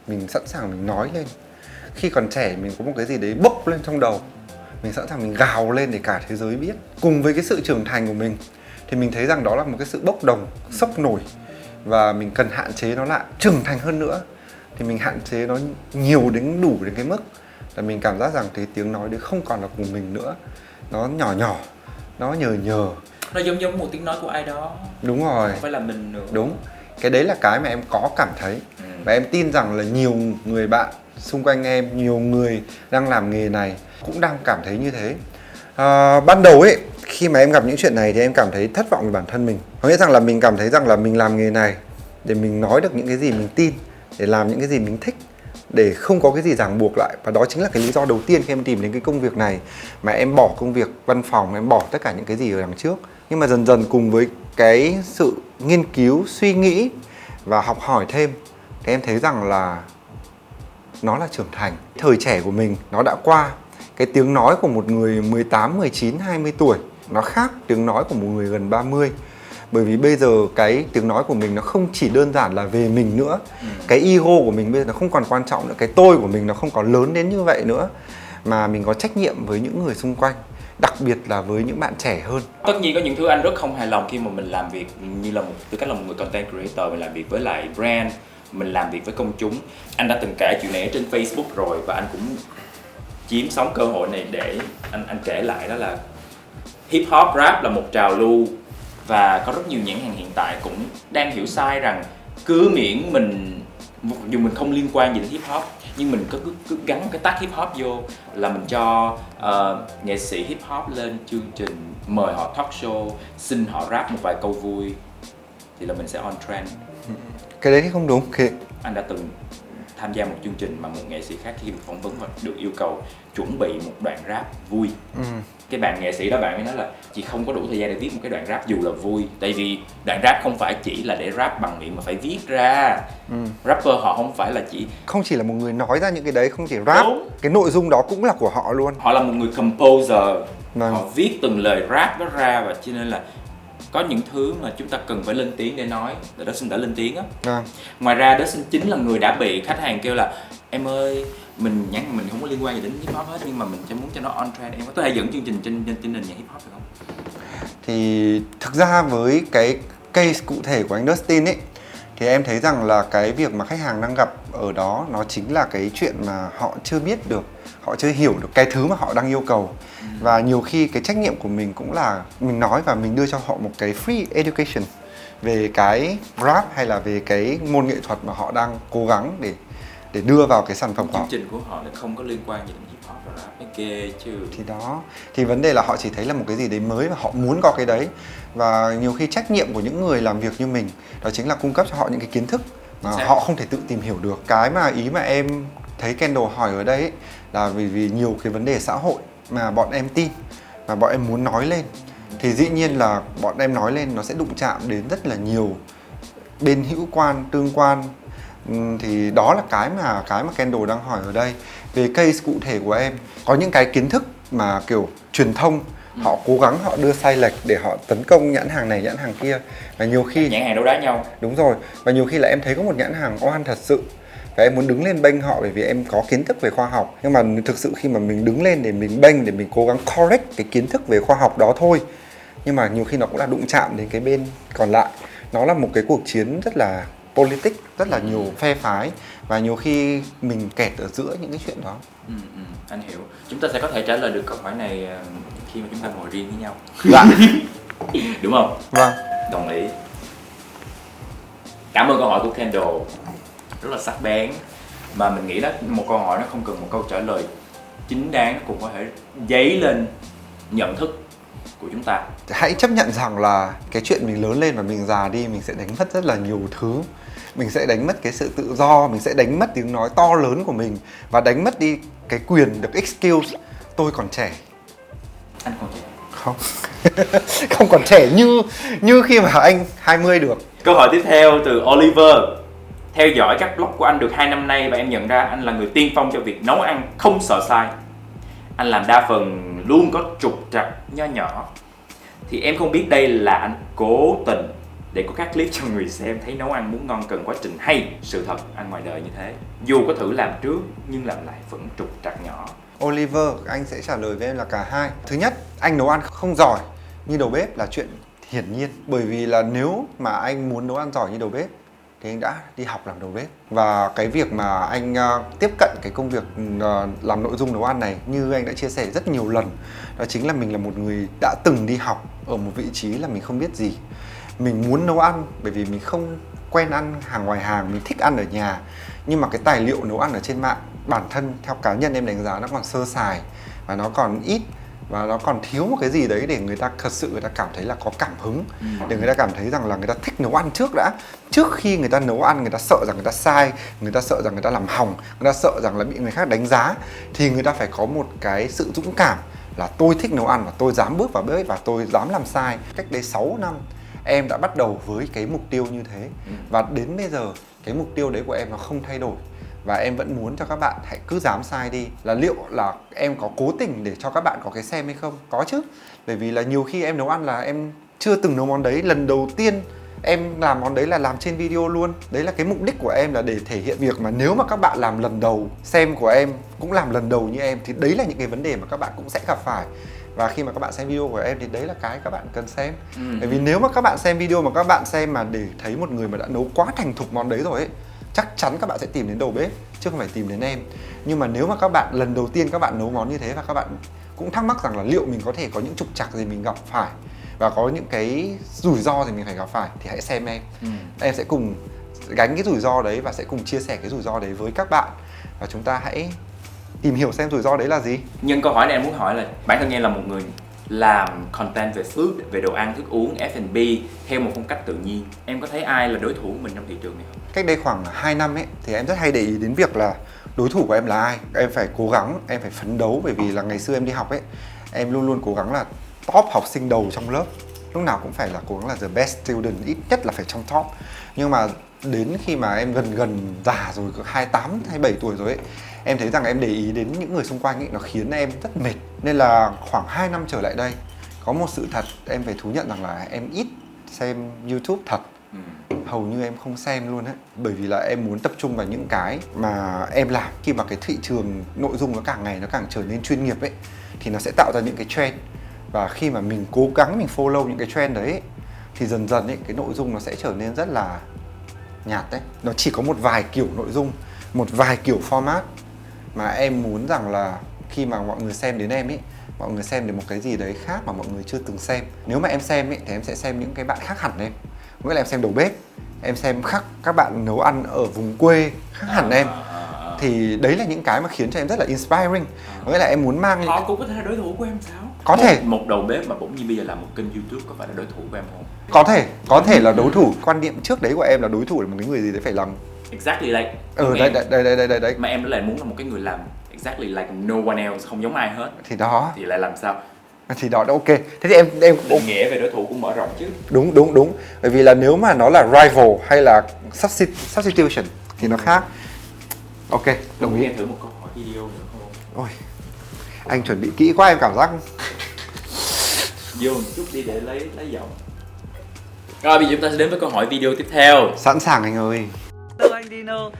mình sẵn sàng mình nói lên. Khi còn trẻ mình có một cái gì đấy bốc lên trong đầu, mình sẵn sàng mình gào lên để cả thế giới biết. Cùng với cái sự trưởng thành của mình thì mình thấy rằng đó là một cái sự bốc đồng, sốc nổi, và mình cần hạn chế nó lại. Trưởng thành hơn nữa thì mình hạn chế nó nhiều đến đủ đến cái mức là mình cảm giác rằng cái tiếng nói đấy không còn là của mình nữa. Nó nhỏ nhỏ, nó nhờ, Nó giống một tiếng nói của ai đó. đúng rồi, Không phải là mình nữa. đúng. Cái đấy là cái mà em có cảm thấy. Và em tin rằng là nhiều người bạn xung quanh em, nhiều người đang làm nghề này cũng đang cảm thấy như thế. Ban đầu ấy, khi mà em gặp những chuyện này thì em cảm thấy thất vọng về bản thân mình. Có nghĩa rằng là mình cảm thấy rằng là mình làm nghề này để mình nói được những cái gì mình tin, để làm những cái gì mình thích, để không có cái gì ràng buộc lại. Và đó chính là cái lý do đầu tiên khi em tìm đến cái công việc này, mà em bỏ công việc văn phòng, em bỏ tất cả những cái gì ở đằng trước. Nhưng mà dần dần cùng với cái sự nghiên cứu, suy nghĩ và học hỏi thêm thì em thấy rằng là nó là trưởng thành. Thời trẻ của mình nó đã qua. Cái tiếng nói của một người 18, 19, 20 tuổi nó khác tiếng nói của một người gần 30. Bởi vì bây giờ cái tiếng nói của mình nó không chỉ đơn giản là về mình nữa. Cái ego của mình bây giờ nó không còn quan trọng nữa. Cái tôi của mình nó không còn lớn đến như vậy nữa. Mà mình có trách nhiệm với những người xung quanh, đặc biệt là với những bạn trẻ hơn. Tất nhiên có những thứ anh rất không hài lòng khi mà mình làm việc như là tư cách là một người content creator, mình làm việc với lại brand, mình làm việc với công chúng. Anh đã từng kể chuyện này ở trên Facebook rồi, và anh cũng chiếm sóng cơ hội này để anh kể lại, đó là hip hop rap là một trào lưu, và có rất nhiều nhãn hàng hiện tại cũng đang hiểu sai rằng cứ miễn mình, dù mình không liên quan gì đến hip hop, nhưng mình cứ gắn cái tag hip hop vô là mình cho nghệ sĩ hip hop lên chương trình, mời họ talk show, xin họ rap một vài câu vui thì là mình sẽ on trend. Cái đấy thì không đúng. Anh đã từng tham gia một chương trình mà một nghệ sĩ khác khi được phỏng vấn và được yêu cầu chuẩn bị một đoạn rap vui. Cái bạn nghệ sĩ đó, bạn ấy nói là chị không có đủ thời gian để viết một cái đoạn rap dù là vui. Tại vì đoạn rap không phải chỉ là để rap bằng miệng mà phải viết ra. Rapper họ không phải là Không chỉ là một người nói ra những cái đấy, không chỉ rap. Đúng. Cái nội dung đó cũng là của họ luôn. Họ là một người composer. Vâng. Họ viết từng lời rap đó ra, và cho nên là có những thứ mà chúng ta cần phải lên tiếng để nói. Dustin đã lên tiếng á. Ngoài ra Dustin chính là người đã bị khách hàng kêu là em ơi, mình không có liên quan gì đến hip hop hết, nhưng mà mình chỉ muốn cho nó on trend, em có thể dẫn chương trình trên nền nhạc hip hop được không? Thì thực ra với cái case cụ thể của anh Dustin ấy, thì em thấy rằng là cái việc mà khách hàng đang gặp ở đó nó chính là cái chuyện mà họ chưa biết được, họ chưa hiểu được cái thứ mà họ đang yêu cầu. Và nhiều khi cái trách nhiệm của mình cũng là mình nói và mình đưa cho họ một cái free education về cái rap hay là về cái môn nghệ thuật mà họ đang cố gắng để đưa vào cái sản phẩm của họ. Chương trình của họ là không có liên quan gì đến hip hop và rap, cái ghê chứ. Thì đó, thì vấn đề là họ chỉ thấy là một cái gì đấy mới và họ muốn có cái đấy. Và nhiều khi trách nhiệm của những người làm việc như mình đó chính là cung cấp cho họ những cái kiến thức mà họ không thể tự tìm hiểu được. Cái mà ý mà em thấy Kendall hỏi ở đây ấy, là vì nhiều cái vấn đề xã hội mà bọn em tin, mà bọn em muốn nói lên, thì dĩ nhiên là bọn em nói lên nó sẽ đụng chạm đến rất là nhiều bên hữu quan, tương quan. Thì đó là cái mà Kendall đang hỏi ở đây. Về case cụ thể của em, có những cái kiến thức mà kiểu truyền thông họ cố gắng họ đưa sai lệch để họ tấn công nhãn hàng này nhãn hàng kia, và nhiều khi nhãn hàng đấu đá nhau. Đúng rồi, và nhiều khi là em thấy có một nhãn hàng oan thật sự và em muốn đứng lên bênh họ bởi vì em có kiến thức về khoa học. Nhưng mà thực sự khi mà mình đứng lên để mình bênh, để mình cố gắng correct cái kiến thức về khoa học đó thôi, nhưng mà nhiều khi nó cũng là đụng chạm đến cái bên còn lại. Nó là một cái cuộc chiến rất là politics, rất là nhiều phe phái, và nhiều khi mình kẹt ở giữa những cái chuyện đó. Anh hiểu. Chúng ta sẽ có thể trả lời được câu hỏi này khi mà chúng ta ngồi riêng với nhau. Dạ. Đúng không? Vâng. Đồng ý. Cảm ơn câu hỏi của Kendall, rất là sắc bén, mà mình nghĩ đó một câu hỏi nó không cần một câu trả lời chính đáng, nó cũng có thể dấy lên nhận thức của chúng ta. Hãy chấp nhận rằng là cái chuyện mình lớn lên và mình già đi, mình sẽ đánh mất rất là nhiều thứ. Mình sẽ đánh mất cái sự tự do, mình sẽ đánh mất tiếng nói to lớn của mình, và đánh mất đi cái quyền được excuse tôi còn trẻ. Anh còn trẻ không? Không còn trẻ như khi mà anh 20 được. Câu hỏi tiếp theo từ Oliver. Theo dõi các vlog của anh được 2 năm nay và em nhận ra anh là người tiên phong cho việc nấu ăn không sợ sai. Anh làm đa phần luôn có trục trặc nho nhỏ. Thì em không biết đây là anh cố tình để có các clip cho người xem thấy nấu ăn muốn ngon cần quá trình hay sự thật ăn ngoài đời như thế. Dù có thử làm trước nhưng làm lại vẫn trục trặc nhỏ. Oliver, anh sẽ trả lời với em là cả hai. Thứ nhất, anh nấu ăn không giỏi như đầu bếp là chuyện hiển nhiên. Bởi vì là nếu mà anh muốn nấu ăn giỏi như đầu bếp thì anh đã đi học làm đầu bếp. Và cái việc mà anh tiếp cận cái công việc làm nội dung nấu ăn này, như anh đã chia sẻ rất nhiều lần, đó chính là mình là một người đã từng đi học ở một vị trí là mình không biết gì. Mình muốn nấu ăn bởi vì mình không quen ăn hàng ngoài hàng, mình thích ăn ở nhà. Nhưng mà cái tài liệu nấu ăn ở trên mạng, bản thân theo cá nhân em đánh giá nó còn sơ sài và nó còn ít, và nó còn thiếu một cái gì đấy để người ta thật sự người ta cảm thấy là có cảm hứng, để người ta cảm thấy rằng là người ta thích nấu ăn trước đã. Trước khi người ta nấu ăn, người ta sợ rằng người ta sai, người ta sợ rằng người ta làm hỏng, người ta sợ rằng là bị người khác đánh giá, thì người ta phải có một cái sự dũng cảm là tôi thích nấu ăn và tôi dám bước vào bếp và tôi dám làm sai. Cách đây 6 năm em đã bắt đầu với cái mục tiêu như thế, và đến bây giờ cái mục tiêu đấy của em nó không thay đổi. Và em vẫn muốn cho các bạn hãy cứ dám sai đi. Là liệu là em có cố tình để cho các bạn có cái xem hay không? Có chứ. Bởi vì là nhiều khi em nấu ăn là em chưa từng nấu món đấy. Lần đầu tiên em làm món đấy là làm trên video luôn. Đấy là cái mục đích của em, là để thể hiện việc mà nếu mà các bạn làm lần đầu, xem của em cũng làm lần đầu như em, thì đấy là những cái vấn đề mà các bạn cũng sẽ gặp phải. Và khi mà các bạn xem video của em thì đấy là cái các bạn cần xem. Bởi vì nếu mà các bạn xem video mà các bạn xem mà để thấy một người mà đã nấu quá thành thục món đấy rồi ấy, chắc chắn các bạn sẽ tìm đến đầu bếp chứ không phải tìm đến em. Nhưng mà nếu mà các bạn lần đầu tiên các bạn nấu món như thế và các bạn cũng thắc mắc rằng là liệu mình có thể có những trục trặc gì mình gặp phải và có những cái rủi ro gì mình phải gặp phải, thì hãy xem em. Em sẽ cùng gánh cái rủi ro đấy và sẽ cùng chia sẻ cái rủi ro đấy với các bạn, và chúng ta hãy tìm hiểu xem rủi ro đấy là gì. Nhưng câu hỏi này em muốn hỏi là bản thân em là một người làm content về food, về đồ ăn, thức uống, F&B theo một phong cách tự nhiên. Em có thấy ai là đối thủ của mình trong thị trường này không? Cách đây khoảng 2 năm ấy thì em rất hay để ý đến việc là đối thủ của em là ai. Em phải cố gắng, em phải phấn đấu, bởi vì là ngày xưa em đi học ấy, em luôn luôn cố gắng là top học sinh đầu trong lớp. Lúc nào cũng phải là cố gắng là the best student, ít nhất là phải trong top. Nhưng mà đến khi mà em gần già rồi, 28, 27 tuổi rồi ấy, em thấy rằng em để ý đến những người xung quanh ấy, nó khiến em rất mệt. Nên là khoảng 2 năm trở lại đây, có một sự thật em phải thú nhận rằng là em ít xem YouTube thật. Hầu như em không xem luôn á. Bởi vì là em muốn tập trung vào những cái mà em làm. Khi mà cái thị trường nội dung nó càng ngày nó càng trở nên chuyên nghiệp ấy, thì nó sẽ tạo ra những cái trend. Và khi mà mình cố gắng mình follow những cái trend đấy ấy, thì dần dần ấy, cái nội dung nó sẽ trở nên rất là nhạt đấy. Nó chỉ có một vài kiểu nội dung, một vài kiểu format mà em muốn rằng là khi mà mọi người xem đến em ấy, mọi người xem được một cái gì đấy khác mà mọi người chưa từng xem. Nếu mà em xem ấy, thì em sẽ xem những cái bạn khác hẳn em. Nghĩa là em xem đầu bếp, em xem các bạn nấu ăn ở vùng quê khác hẳn em. Thì đấy là những cái mà khiến cho em rất là inspiring. Nghĩa là em muốn mang Họ cũng có thể là đối thủ của em sao? Có thể. Một đầu bếp mà bỗng nhiên bây giờ làm một kênh YouTube có phải là đối thủ của em không? Có thể là đối thủ. Quan niệm trước đấy của em là đối thủ là một cái người gì đấy phải làm Exactly like đây. Mà em lại muốn là một cái người làm exactly like no one else, không giống ai hết. Thì đó. Thì lại làm sao? Thì đó đã ok. Thế thì em Định nghĩa về đối thủ cũng mở rộng chứ. Đúng. Bởi vì là nếu mà nó là rival hay là substitution thì nó khác. Ok, đồng ý. Em thử một câu hỏi video nữa không? Ôi, anh chuẩn bị kỹ quá, em cảm giác. Vô một chút đi để lấy giọng. Rồi bây giờ chúng ta sẽ đến với câu hỏi video tiếp theo. Sẵn sàng anh ơi. Hello anh Dino.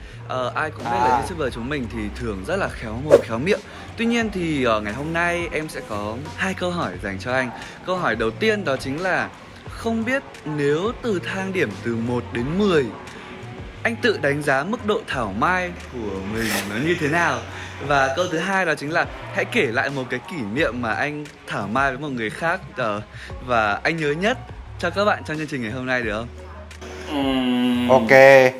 Ai cũng biết là YouTuber chúng mình thì thường rất là khéo mồm khéo miệng. Tuy nhiên thì ngày hôm nay em sẽ có 2 câu hỏi dành cho anh. Câu hỏi đầu tiên đó chính là không biết nếu từ thang điểm từ 1 đến 10, anh tự đánh giá mức độ thảo mai của mình nó như thế nào? Và câu thứ hai đó chính là hãy kể lại một cái kỷ niệm mà anh thảo mai với một người khác và anh nhớ nhất cho các bạn trong chương trình ngày hôm nay được không? Ok.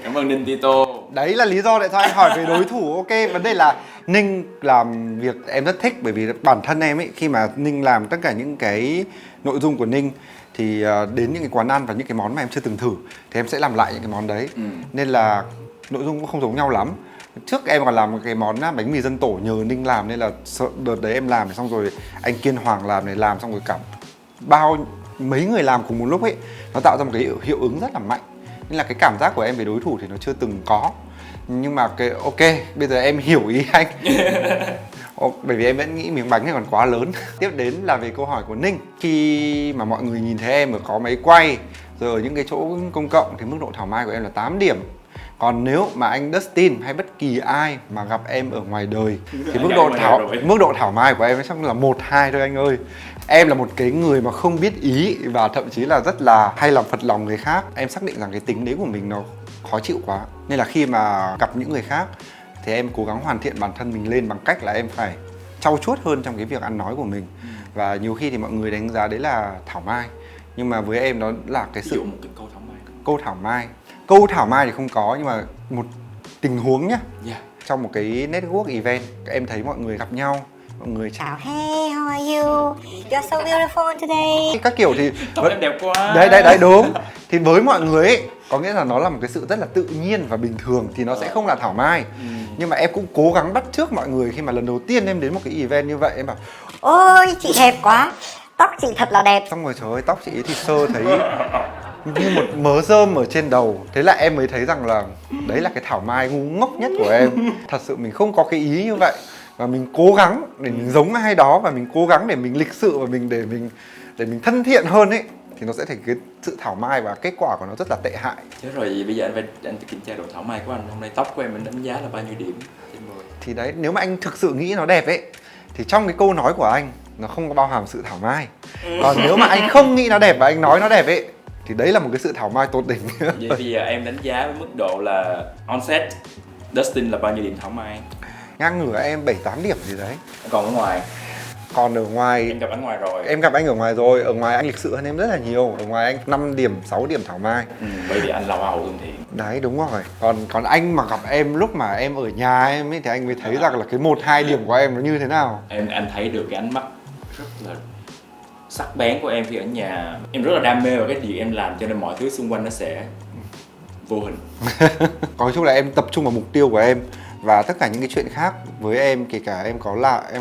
Cảm ơn Ninh Tito. Đấy là lý do tại sao anh hỏi về đối thủ. Ok, vấn đề là Ninh làm việc em rất thích, bởi vì bản thân em ấy, khi mà Ninh làm tất cả những cái nội dung của Ninh thì đến những cái quán ăn và những cái món mà em chưa từng thử thì em sẽ làm lại những cái món đấy. Nên là nội dung cũng không giống nhau lắm. Trước em còn làm một cái món bánh mì dân tổ nhờ Ninh làm, nên là đợt đấy em làm xong rồi anh Kiên Hoàng làm này, làm xong rồi cả mấy người làm cùng một lúc ấy, nó tạo ra một cái hiệu ứng rất là mạnh. Nên là cái cảm giác của em về đối thủ thì nó chưa từng có. Nhưng mà cái ok, bây giờ em hiểu ý anh. Bởi vì em vẫn nghĩ miếng bánh này còn quá lớn. Tiếp đến là về câu hỏi của Ninh. Khi mà mọi người nhìn thấy em ở có máy quay Rồi ở những cái chỗ công cộng thì mức độ thảo mai của em là 8 điểm. Còn nếu mà anh Dustin hay bất kỳ ai mà gặp em ở ngoài đời thì mức độ thảo mai của em chắc là 1, 2 thôi anh ơi. Em là một cái người mà không biết ý và thậm chí là rất là hay làm phật lòng người khác. Em xác định rằng cái tính đấy của mình nó khó chịu quá. Nên là khi mà gặp những người khác thì em cố gắng hoàn thiện bản thân mình lên bằng cách là em phải trau chuốt hơn trong cái việc ăn nói của mình. Và nhiều khi thì mọi người đánh giá đấy là thảo mai. Nhưng mà với em nó là cái sự một cái câu thảo mai. Câu thảo mai thì không có, nhưng mà một tình huống nhá. Yeah. Trong một cái network event, em thấy mọi người gặp nhau, mọi người chào Hey, how are you? You're so beautiful today. các kiểu thì Tóc em đẹp quá. đấy đúng. Thì với mọi người ấy, có nghĩa là nó là một cái sự rất là tự nhiên và bình thường thì nó sẽ không là thảo mai. Nhưng mà em cũng cố gắng bắt chước mọi người khi mà lần đầu tiên em đến một cái event như vậy, em bảo Ôi, chị đẹp quá. Tóc chị thật là đẹp. xong rồi trời ơi, tóc chị ấy thì sơ thấy như một mớ rơm ở trên đầu. Thế là em mới thấy rằng là đấy là cái thảo mai ngu ngốc nhất của em. Thật sự mình không có cái ý như vậy. Và mình cố gắng để mình giống ai đó, và mình cố gắng để mình lịch sự, và để mình thân thiện hơn ấy, thì nó sẽ thành cái sự thảo mai và kết quả của nó rất là tệ hại. Thế rồi bây giờ anh kiểm tra độ thảo mai của anh. Hôm nay tóc của em đánh giá là bao nhiêu điểm trên 10? Thì đấy, nếu mà anh thực sự nghĩ nó đẹp ấy thì trong cái câu nói của anh nó không có bao hàm sự thảo mai. Còn nếu mà anh không nghĩ nó đẹp và anh nói nó đẹp ấy thì đấy là một cái sự thảo mai tột đỉnh. Vậy bây giờ em đánh giá với mức độ là on-set Dustin là bao nhiêu điểm thảo mai? Ngang ngửa em 7-8 điểm gì đấy. Còn ở ngoài? Còn ở ngoài Em gặp anh ngoài rồi. em gặp anh ở ngoài rồi. Ở ngoài anh lịch sự hơn em rất là nhiều. Ở ngoài anh 5 điểm, 6 điểm thảo mai. Bởi vì anh là hoa hậu thân thiện. Đấy, đúng rồi. Còn anh mà gặp em lúc mà em ở nhà em ấy thì anh mới thấy rằng là cái 1-2 điểm của em nó như thế nào. Anh thấy được cái ánh mắt rất là sắc bén của em khi ở nhà. Em rất là đam mê vào cái điều em làm, cho nên mọi thứ xung quanh nó sẽ vô hình. Nói chung là em tập trung vào mục tiêu của em. Và tất cả những cái chuyện khác với em, kể cả em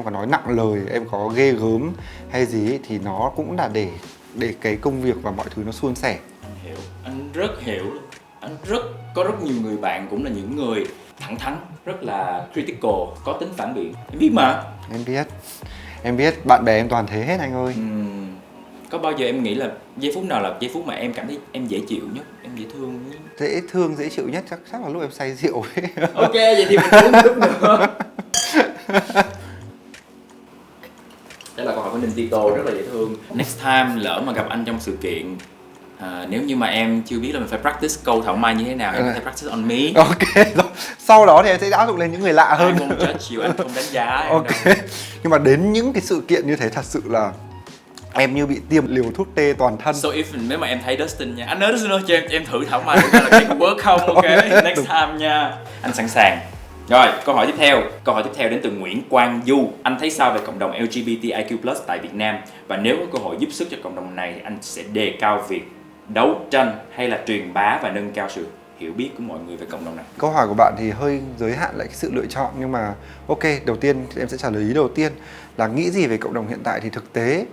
có nói nặng lời, em có ghê gớm hay gì ấy, thì nó cũng là để cái công việc và mọi thứ nó suôn sẻ. Anh hiểu, anh rất hiểu. Anh có rất nhiều người bạn cũng là những người thẳng thắn, rất là critical, có tính phản biện. Em biết mà. Em biết, bạn bè em toàn thế hết anh ơi. Có bao giờ em nghĩ là giây phút nào là giây phút mà em cảm thấy em dễ chịu nhất, em dễ thương nhất? Dễ thương, dễ chịu nhất chắc là lúc em say rượu ấy. Ok, vậy thì mình uống một lúc nữa. Đây là câu hỏi của Ninh Tito, rất là dễ thương. Next time lỡ mà gặp anh trong sự kiện, nếu như mà em chưa biết là mình phải practice câu thảo mai như thế nào, em có thể practice on me. Ok, rồi. Sau đó thì em sẽ áp dụng lên những người lạ hơn. Anh không judge you, anh không đánh giá em Ok. đâu. Nhưng mà đến những cái sự kiện như thế thật sự là em như bị tiêm liều thuốc tê toàn thân. So if nếu mà em thấy Dustin nha, anh nói Dustin ơi, cho em thử thảo mai thử coi là cái work không, ok? Next time nha. Anh sẵn sàng. Rồi, câu hỏi tiếp theo đến từ Nguyễn Quang Du. Anh thấy sao về cộng đồng LGBTIQ+ tại Việt Nam? Và nếu có cơ hội giúp sức cho cộng đồng này thì anh sẽ đề cao việc đấu tranh hay là truyền bá và nâng cao sự hiểu biết của mọi người về cộng đồng này? Câu hỏi của bạn thì hơi giới hạn lại cái sự lựa chọn, nhưng mà ok, đầu tiên em sẽ trả lời ý đầu tiên là nghĩ gì về cộng đồng hiện tại. Thì thực tế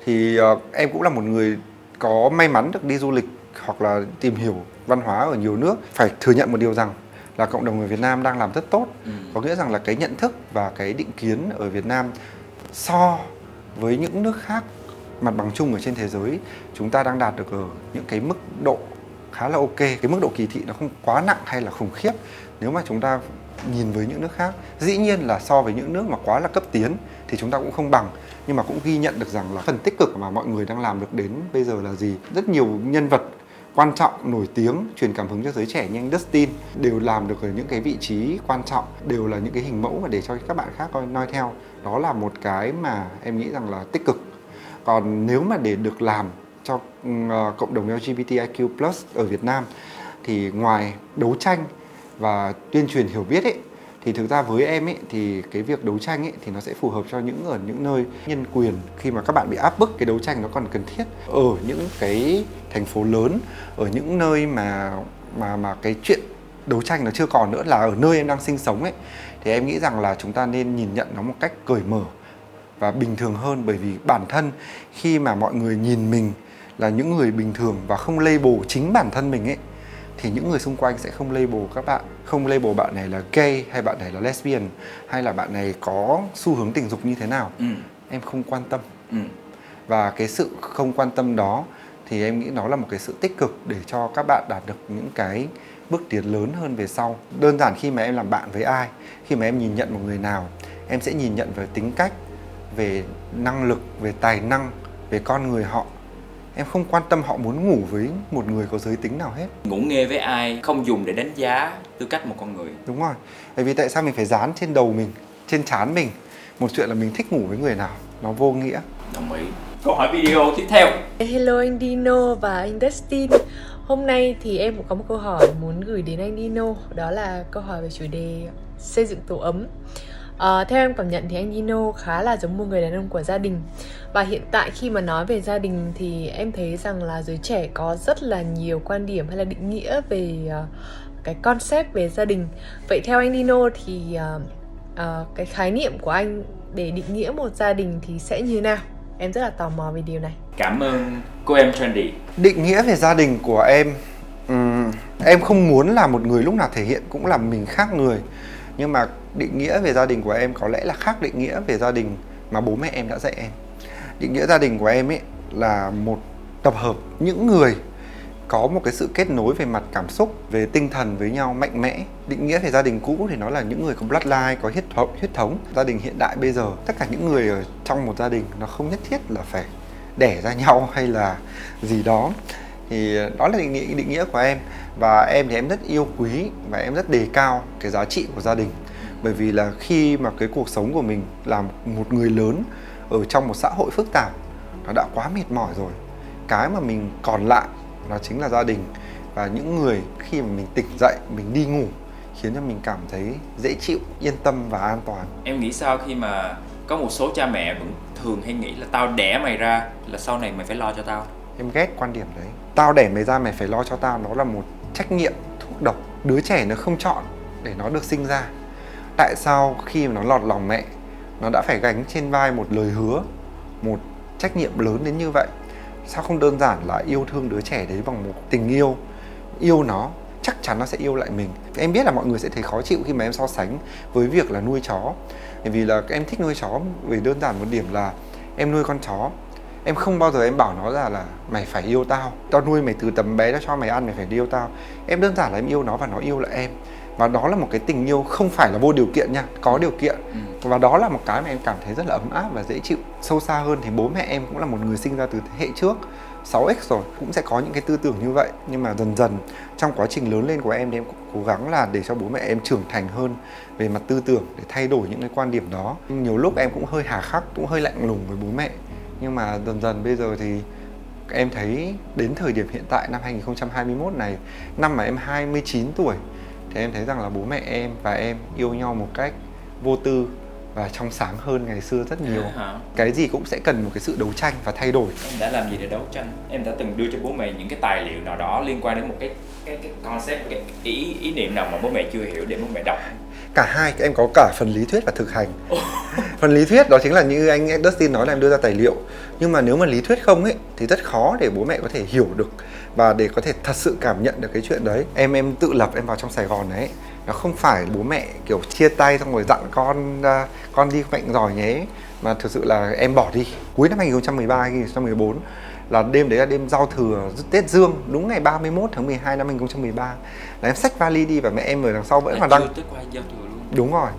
thì em cũng là một người có may mắn được đi du lịch hoặc là tìm hiểu văn hóa ở nhiều nước. Phải thừa nhận một điều rằng là cộng đồng người Việt Nam đang làm rất tốt. Có nghĩa rằng là cái nhận thức và cái định kiến ở Việt Nam so với những nước khác mặt bằng chung ở trên thế giới, chúng ta đang đạt được ở những cái mức độ khá là ok. Cái mức độ kỳ thị nó không quá nặng hay là khủng khiếp nếu mà chúng ta nhìn với những nước khác. Dĩ nhiên là so với những nước mà quá là cấp tiến thì chúng ta cũng không bằng, nhưng mà cũng ghi nhận được rằng là phần tích cực mà mọi người đang làm được đến bây giờ là gì. Rất nhiều nhân vật quan trọng, nổi tiếng, truyền cảm hứng cho giới trẻ như anh Dustin đều làm được ở những cái vị trí quan trọng, đều là những cái hình mẫu mà để cho các bạn khác noi theo. Đó là một cái mà em nghĩ rằng là tích cực. Còn nếu mà để được làm cho cộng đồng LGBTIQ+ ở Việt Nam thì ngoài đấu tranh và tuyên truyền hiểu biết ấy, thì thực ra với em ấy thì cái việc đấu tranh ấy thì nó sẽ phù hợp cho ở những nơi nhân quyền. Khi mà các bạn bị áp bức, cái đấu tranh nó còn cần thiết ở những cái thành phố lớn, ở những nơi mà cái chuyện đấu tranh nó chưa còn nữa, là ở nơi em đang sinh sống ấy, thì em nghĩ rằng là chúng ta nên nhìn nhận nó một cách cởi mở và bình thường hơn. Bởi vì bản thân khi mà mọi người nhìn mình là những người bình thường và không label chính bản thân mình ấy, thì những người xung quanh sẽ không label các bạn. Không label bạn này là gay, hay bạn này là lesbian, hay là bạn này có xu hướng tình dục như thế nào. Em không quan tâm. Và cái sự không quan tâm đó thì em nghĩ nó là một cái sự tích cực để cho các bạn đạt được những cái bước tiến lớn hơn về sau. Đơn giản khi mà em làm bạn với ai, khi mà em nhìn nhận một người nào, em sẽ nhìn nhận về tính cách, về năng lực, về tài năng, về con người họ. Em không quan tâm họ muốn ngủ với một người có giới tính nào hết. Ngủ nghe với ai không dùng để đánh giá tư cách một con người. Đúng rồi. Bởi vì tại sao mình phải dán trên đầu mình, trên trán mình một chuyện là mình thích ngủ với người nào? Nó vô nghĩa. Đồng ý. Câu hỏi video tiếp theo. Hello anh Dino và anh Dustin. Hôm nay thì em cũng có một câu hỏi muốn gửi đến anh Dino. Đó là câu hỏi về chủ đề xây dựng tổ ấm. Theo em cảm nhận thì anh Dino khá là giống một người đàn ông của gia đình. Và hiện tại khi mà nói về gia đình thì em thấy rằng là giới trẻ có rất là nhiều quan điểm hay là định nghĩa về cái concept về gia đình. Vậy theo anh Dino thì cái khái niệm của anh để định nghĩa một gia đình thì sẽ như thế nào? Em rất là tò mò về điều này. Cảm ơn cô em Trendy. Định nghĩa về gia đình của em không muốn là một người lúc nào thể hiện cũng là mình khác người. Nhưng mà định nghĩa về gia đình của em có lẽ là khác định nghĩa về gia đình mà bố mẹ em đã dạy em. Định nghĩa gia đình của em ấy là một tập hợp những người có một cái sự kết nối về mặt cảm xúc, về tinh thần với nhau mạnh mẽ. Định nghĩa về gia đình cũ thì nó là những người có bloodline, có huyết thống. Gia đình hiện đại bây giờ, tất cả những người ở trong một gia đình nó không nhất thiết là phải đẻ ra nhau hay là gì đó. Thì đó là định nghĩa của em. Và em thì em rất yêu quý và em rất đề cao cái giá trị của gia đình. Bởi vì là khi mà cái cuộc sống của mình là một người lớn ở trong một xã hội phức tạp, nó đã quá mệt mỏi rồi. Cái mà mình còn lại nó chính là gia đình. Và những người khi mà mình tỉnh dậy, mình đi ngủ khiến cho mình cảm thấy dễ chịu, yên tâm và an toàn. Em nghĩ sao khi mà có một số cha mẹ vẫn thường hay nghĩ là tao đẻ mày ra là sau này mày phải lo cho tao? Em ghét quan điểm đấy. Tao đẻ mày ra mày phải lo cho tao, nó là một trách nhiệm thuốc độc. Đứa trẻ nó không chọn để nó được sinh ra. Tại sao khi mà nó lọt lòng mẹ, nó đã phải gánh trên vai một lời hứa, một trách nhiệm lớn đến như vậy? Sao không đơn giản là yêu thương đứa trẻ đấy bằng một tình yêu? Yêu nó, chắc chắn nó sẽ yêu lại mình. Em biết là mọi người sẽ thấy khó chịu khi mà em so sánh với việc là nuôi chó. Bởi vì là em thích nuôi chó vì đơn giản một điểm là em nuôi con chó, em không bao giờ em bảo nó là mày phải yêu tao. Tao nuôi mày từ tầm bé, tao cho mày ăn, mày phải yêu tao. Em đơn giản là em yêu nó và nó yêu lại em. Và đó là một cái tình yêu không phải là vô điều kiện nha, có điều kiện. Và đó là một cái mà em cảm thấy rất là ấm áp và dễ chịu. Sâu xa hơn thì bố mẹ em cũng là một người sinh ra từ thế hệ trước 6X rồi, cũng sẽ có những cái tư tưởng như vậy. Nhưng mà dần dần trong quá trình lớn lên của em thì em cũng cố gắng là để cho bố mẹ em trưởng thành hơn về mặt tư tưởng, để thay đổi những cái quan điểm đó. Nhiều lúc em cũng hơi hà khắc, cũng hơi lạnh lùng với bố mẹ. Nhưng mà dần dần bây giờ thì em thấy đến thời điểm hiện tại năm 2021 này, năm mà em 29 tuổi, thì em thấy rằng là bố mẹ em và em yêu nhau một cách vô tư và trong sáng hơn ngày xưa rất nhiều. Cái gì cũng sẽ cần một cái sự đấu tranh và thay đổi. Em đã làm gì để đấu tranh? Em đã từng đưa cho bố mẹ những cái tài liệu nào đó liên quan đến một cái concept, cái ý niệm nào mà bố mẹ chưa hiểu để bố mẹ đọc? Cả hai, em có cả phần lý thuyết và thực hành. Phần lý thuyết đó chính là như anh Dustin nói là em đưa ra tài liệu. Nhưng mà nếu mà lý thuyết không ấy thì rất khó để bố mẹ có thể hiểu được và để có thể thật sự cảm nhận được cái chuyện đấy. Em tự lập, em vào trong Sài Gòn đấy, nó không phải bố mẹ kiểu chia tay xong rồi dặn con đi bệnh giỏi nhé, mà thực sự là em bỏ đi. Cuối năm 2013, 2014 là đêm đấy là đêm giao thừa Tết Dương, đúng ngày 31 tháng 12 năm 2013 là em xách vali đi và mẹ em ở đằng sau vẫn còn đang tức qua giao thừa luôn. Đúng rồi,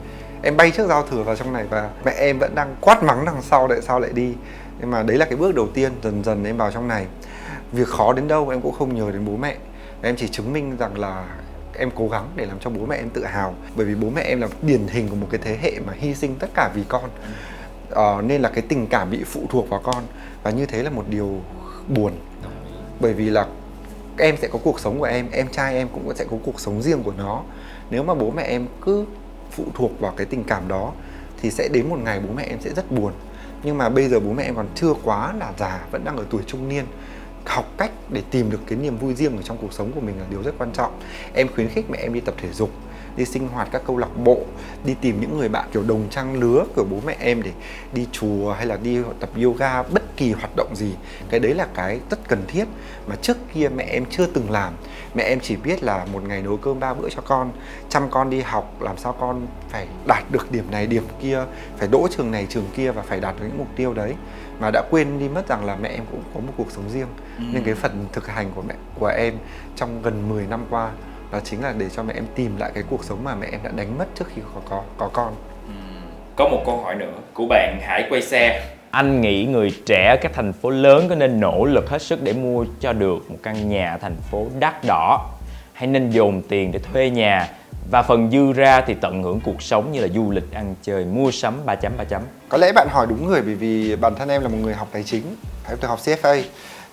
em bay trước giao thừa vào trong này và mẹ em vẫn đang quát mắng đằng sau tại sao lại đi. Nhưng mà đấy là cái bước đầu tiên, dần dần em vào trong này. Việc khó đến đâu em cũng không nhờ đến bố mẹ. Em chỉ chứng minh rằng là em cố gắng để làm cho bố mẹ em tự hào. Bởi vì bố mẹ em là điển hình của một cái thế hệ mà hy sinh tất cả vì con. Nên là cái tình cảm bị phụ thuộc vào con. Và như thế là một điều buồn. Bởi vì là em sẽ có cuộc sống của em trai em cũng sẽ có cuộc sống riêng của nó. Nếu mà bố mẹ em cứ phụ thuộc vào cái tình cảm đó thì sẽ đến một ngày bố mẹ em sẽ rất buồn. Nhưng mà bây giờ bố mẹ em còn chưa quá là già, vẫn đang ở tuổi trung niên. Học cách để tìm được cái niềm vui riêng ở trong cuộc sống của mình là điều rất quan trọng. Em khuyến khích mẹ em đi tập thể dục đi sinh hoạt các câu lạc bộ, đi tìm những người bạn kiểu đồng trang lứa của bố mẹ em để đi chùa hay là đi tập yoga, bất kỳ hoạt động gì. Cái đấy là cái rất cần thiết mà trước kia mẹ em chưa từng làm. Mẹ em chỉ biết là một ngày nấu cơm 3 bữa cho con, chăm con đi học, làm sao con phải đạt được điểm này điểm kia, phải đỗ trường này trường kia và phải đạt được những mục tiêu đấy, mà đã quên đi mất rằng là mẹ em cũng có một cuộc sống riêng. Nên cái phần thực hành của em trong gần 10 năm qua đó chính là để cho mẹ em tìm lại cái cuộc sống mà mẹ em đã đánh mất trước khi có con. Có một câu hỏi nữa của bạn Hải Quay Xe. Anh nghĩ người trẻ ở các thành phố lớn có nên nỗ lực hết sức để mua cho được một căn nhà thành phố đắt đỏ, hay nên dồn tiền để thuê nhà và phần dư ra thì tận hưởng cuộc sống như là du lịch, ăn chơi, mua sắm 3 chấm. Có lẽ bạn hỏi đúng người, bởi vì bản thân em là một người học tài chính, em từng học CFA.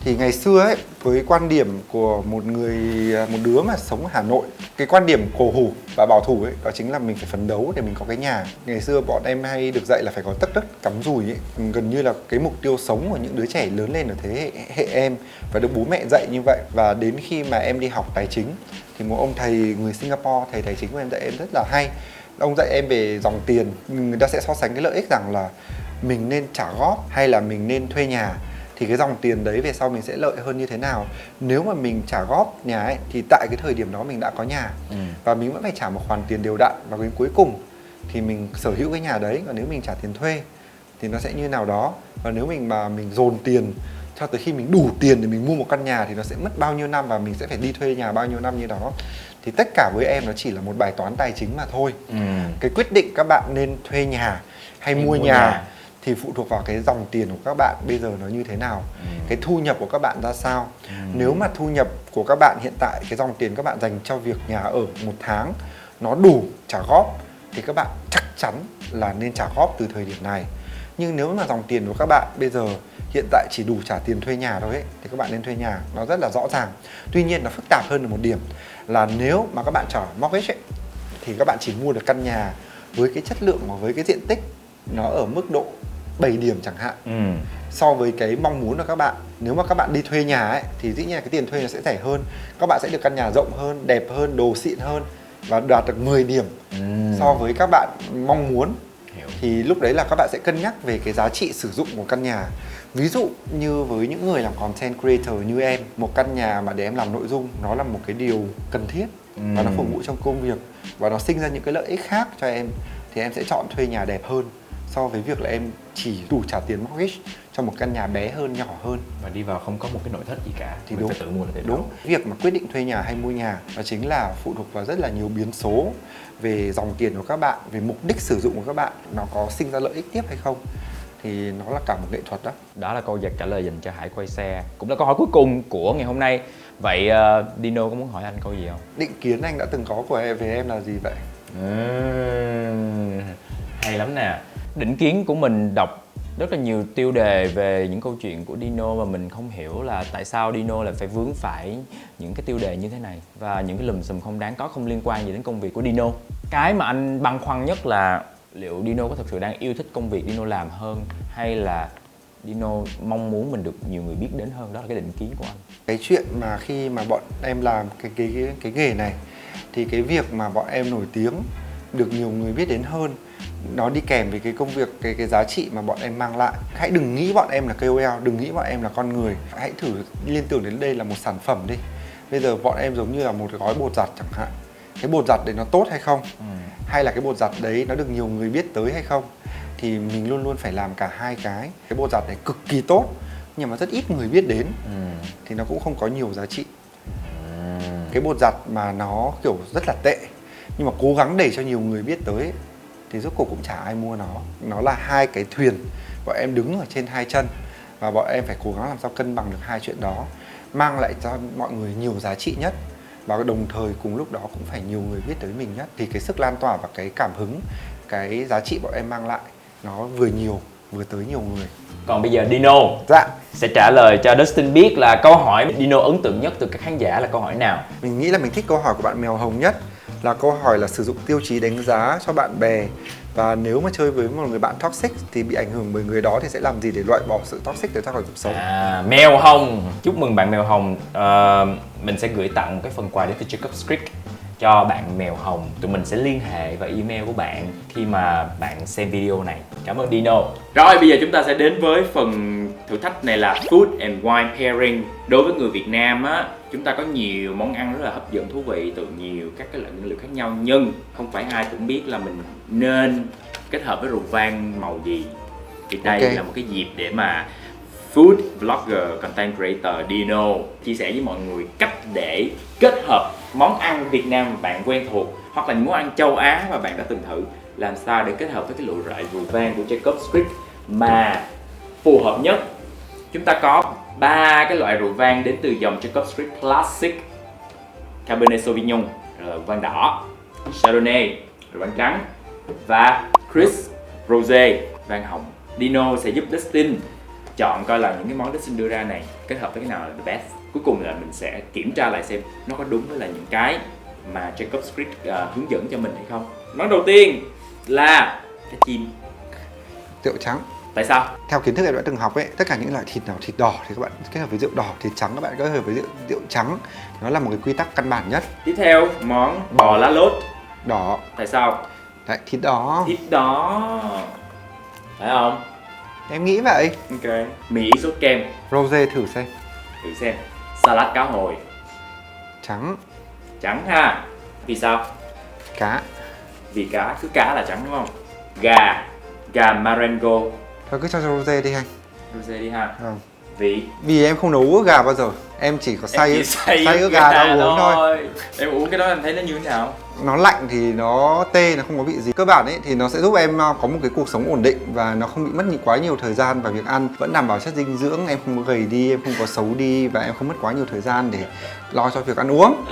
Thì ngày xưa ấy, với quan điểm của một đứa mà sống ở Hà Nội, cái quan điểm cổ hủ và bảo thủ ấy, đó chính là mình phải phấn đấu để mình có cái nhà. Ngày xưa bọn em hay được dạy là phải có tất đất cắm dùi ấy, gần như là cái mục tiêu sống của những đứa trẻ lớn lên ở thế hệ em, và được bố mẹ dạy như vậy. Và đến khi mà em đi học tài chính thì một ông thầy người Singapore, thầy tài chính của em dạy em rất là hay. Ông dạy em về dòng tiền, người ta sẽ so sánh cái lợi ích rằng là mình nên trả góp hay là mình nên thuê nhà, thì cái dòng tiền đấy về sau mình sẽ lợi hơn như thế nào. Nếu mà mình trả góp nhà ấy, thì tại cái thời điểm đó mình đã có nhà và mình vẫn phải trả một khoản tiền đều đặn, và đến cuối cùng thì mình sở hữu cái nhà đấy. Còn nếu mình trả tiền thuê thì nó sẽ như nào đó, và nếu mình dồn tiền cho tới khi mình đủ tiền để mình mua một căn nhà thì nó sẽ mất bao nhiêu năm và mình sẽ phải đi thuê nhà bao nhiêu năm như đó. Thì tất cả với em nó chỉ là một bài toán tài chính mà thôi. Cái quyết định các bạn nên thuê nhà hay mua nhà thì phụ thuộc vào cái dòng tiền của các bạn bây giờ nó như thế nào, cái thu nhập của các bạn ra sao. Nếu mà thu nhập của các bạn hiện tại, cái dòng tiền các bạn dành cho việc nhà ở một tháng nó đủ trả góp thì các bạn chắc chắn là nên trả góp từ thời điểm này. Nhưng nếu mà dòng tiền của các bạn bây giờ hiện tại chỉ đủ trả tiền thuê nhà thôi ấy, thì các bạn nên thuê nhà, nó rất là rõ ràng. Tuy nhiên nó phức tạp hơn ở một điểm là nếu mà các bạn trả mortgage ấy, thì các bạn chỉ mua được căn nhà với cái chất lượng và với cái diện tích nó ở mức độ 7 điểm chẳng hạn, so với cái mong muốn của các bạn. Nếu mà các bạn đi thuê nhà ấy, thì dĩ nhiên là cái tiền thuê nó sẽ rẻ hơn, các bạn sẽ được căn nhà rộng hơn, đẹp hơn, đồ xịn hơn và đạt được 10 điểm so với các bạn mong muốn. Thì lúc đấy là các bạn sẽ cân nhắc về cái giá trị sử dụng của căn nhà. Ví dụ như với những người làm content creator như em, một căn nhà mà để em làm nội dung nó là một cái điều cần thiết và nó phục vụ trong công việc và nó sinh ra những cái lợi ích khác cho em, thì em sẽ chọn thuê nhà đẹp hơn so với việc là em chỉ đủ trả tiền mortgage cho một căn nhà bé hơn, nhỏ hơn và đi vào không có một cái nội thất gì cả, thì mình phải tự mua là đúng. Việc mà quyết định thuê nhà hay mua nhà đó chính là phụ thuộc vào rất là nhiều biến số về dòng tiền của các bạn, về mục đích sử dụng của các bạn, nó có sinh ra lợi ích tiếp hay không, thì nó là cả một nghệ thuật đó. Đó là câu trả lời dành cho Hải Quay Xe, cũng là câu hỏi cuối cùng của ngày hôm nay. Vậy Dino có muốn hỏi anh câu gì không? Định kiến anh đã từng có của em về em là gì vậy? Hay lắm nè. Định kiến của mình đọc rất là nhiều tiêu đề về những câu chuyện của Dino mà mình không hiểu là tại sao Dino lại phải vướng phải những cái tiêu đề như thế này và những cái lùm xùm không đáng có, không liên quan gì đến công việc của Dino. Cái mà anh băn khoăn nhất là liệu Dino có thực sự đang yêu thích công việc Dino làm hơn, hay là Dino mong muốn mình được nhiều người biết đến hơn. Đó là cái định kiến của anh. Cái chuyện mà khi mà bọn em làm cái nghề này thì cái việc mà bọn em nổi tiếng, được nhiều người biết đến hơn, nó đi kèm với cái công việc, cái giá trị mà bọn em mang lại. Hãy đừng nghĩ bọn em là KOL, đừng nghĩ bọn em là con người. Hãy thử liên tưởng đến đây là một sản phẩm đi. Bây giờ bọn em giống như là một cái gói bột giặt chẳng hạn. Cái bột giặt đấy nó tốt hay không? Hay là cái bột giặt đấy nó được nhiều người biết tới hay không? Thì mình luôn luôn phải làm cả hai cái. Cái bột giặt này cực kỳ tốt nhưng mà rất ít người biết đến thì nó cũng không có nhiều giá trị. Cái bột giặt mà nó kiểu rất là tệ nhưng mà cố gắng để cho nhiều người biết tới thì rốt cuộc cũng chả ai mua nó. Nó là hai cái thuyền, bọn em đứng ở trên hai chân và bọn em phải cố gắng làm sao cân bằng được hai chuyện đó, mang lại cho mọi người nhiều giá trị nhất và đồng thời cùng lúc đó cũng phải nhiều người biết tới mình nhất. Thì cái sức lan tỏa và cái cảm hứng, cái giá trị bọn em mang lại nó vừa nhiều vừa tới nhiều người. Còn bây giờ Dino sẽ trả lời cho Dustin biết là câu hỏi Dino ấn tượng nhất từ các khán giả là câu hỏi nào. Mình nghĩ là mình thích câu hỏi của bạn Mèo Hồng nhất, là câu hỏi là sử dụng tiêu chí đánh giá cho bạn bè, và nếu mà chơi với một người bạn toxic thì bị ảnh hưởng bởi người đó thì sẽ làm gì để loại bỏ sự toxic ra khỏi cuộc sống. Mèo Hồng, chúc mừng bạn Mèo Hồng. Mình sẽ gửi tặng một cái phần quà đến từ Jacob Street cho bạn mèo hồng. Tụi mình sẽ liên hệ vào email của bạn khi mà bạn xem video này. Cảm ơn Dino. Rồi bây giờ chúng ta sẽ đến với phần thử thách này là Food and Wine Pairing. Đối với người Việt Nam á, chúng ta có nhiều món ăn rất là hấp dẫn thú vị từ nhiều các cái loại nguyên liệu khác nhau, nhưng không phải ai cũng biết là mình nên kết hợp với rượu vang màu gì. Thì đây là một cái dịp để mà food vlogger, content creator Dino chia sẻ với mọi người cách để kết hợp món ăn Việt Nam mà bạn quen thuộc hoặc là những món ăn châu Á mà bạn đã từng thử, làm sao để kết hợp với cái loại rượu vang của Jacob's Creek mà phù hợp nhất. Chúng ta có 3 cái loại rượu vang đến từ dòng Jacob's Creek Classic: Cabernet Sauvignon, rượu vang đỏ; Chardonnay, rượu vang trắng; và Chris Rosé, vang hồng. Dino sẽ giúp Dustin chọn coi là những cái món Dustin đưa ra này kết hợp với cái nào là the best. Cuối cùng là mình sẽ kiểm tra lại xem nó có đúng với là những cái mà Jacob's Creek hướng dẫn cho mình hay không. Món đầu tiên là cá chim. Rượu trắng. Tại sao? Theo kiến thức em đã từng học ấy, tất cả những loại thịt nào thịt đỏ thì các bạn kết hợp với rượu đỏ, thịt trắng các bạn kết hợp với rượu trắng. Nó là một cái quy tắc căn bản nhất. Tiếp theo, món bò lá lốt. Đỏ. Tại sao? Đấy, thịt đỏ. Thịt đỏ. Phải không? Em nghĩ vậy. Ok. Mì ý sốt kem. Rosé thử xem. Thử xem. Salad cá hồi. Trắng. Trắng ha. Vì sao? Cá. Vì cá, cứ cá là trắng đúng không? Gà. Gà Marengo. Thôi cứ cho rosé đi anh. Rosé đi ha. Vâng. Vì em không nấu ướp gà bao giờ. Em chỉ có xay xay ướp gà ra uống thôi. Em uống cái đó em thấy nó như thế nào? Nó lạnh thì nó tê, nó không có vị gì. Cơ bản ấy thì nó sẽ giúp em có một cái cuộc sống ổn định và nó không bị mất quá nhiều thời gian vào việc ăn, vẫn đảm bảo chất dinh dưỡng, em không có gầy đi, em không có xấu đi và em không mất quá nhiều thời gian để lo cho việc ăn uống.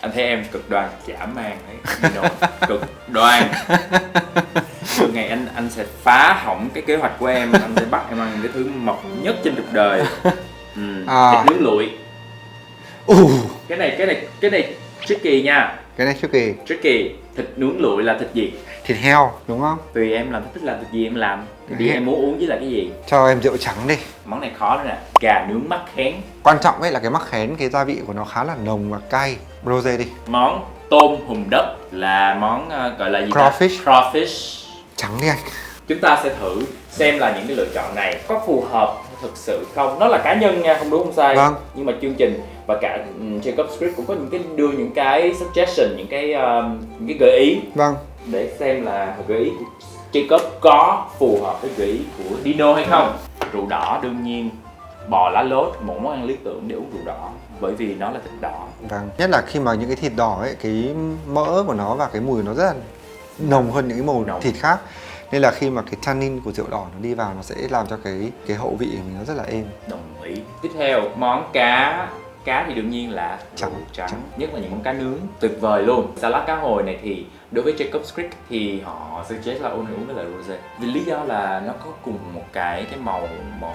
Anh thấy em cực đoan, dã man đấy, cực đoan. Từ ngày anh sẽ phá hỏng cái kế hoạch của em, anh sẽ bắt em ăn cái thứ mộc nhất trên cuộc đời. Thịt nướng lụi. Cái này tricky nha. Cái này tricky. Tricky. Thịt nướng lụi là thịt gì? Thịt heo đúng không? Tùy em làm thích làm thịt gì em làm. Thì em muốn uống với là cái gì? Cho em rượu trắng đi. Món này khó nữa nè. Gà nướng mắc khén. Quan trọng ấy là cái mắc khén, cái gia vị của nó khá là nồng và cay. Rosé đi. Món tôm hùm đất là món gọi là gì? Crawfish. Crawfish. Trắng đi anh. Chúng ta sẽ thử xem là những cái lựa chọn này có phù hợp thực sự không. Nó là cá nhân nha, không đúng không sai. Vâng. Nhưng mà chương trình và cả Jacob's Creek cũng có đưa những cái suggestion, những cái gợi ý. Vâng. Để xem là gợi ý của Jacob có phù hợp với gợi ý của Dino hay không. Rượu đỏ đương nhiên, bò lá lốt, một món ăn lý tưởng để uống rượu đỏ bởi vì nó là thịt đỏ. Vâng. Nhất là khi mà những cái thịt đỏ ấy, cái mỡ của nó và cái mùi nó rất là nồng hơn những cái màu thịt khác. Nên là khi mà cái tannin của rượu đỏ nó đi vào nó sẽ làm cho cái hậu vị của mình nó rất là êm. Đồng ý. Tiếp theo món cá. Cá thì đương nhiên là trắng. Nhất là những món cá nướng tuyệt vời luôn. Salad cá hồi này thì đối với Jacob's Creek thì họ suggest là uống với lại rosé. Vì lý do là nó có cùng một cái màu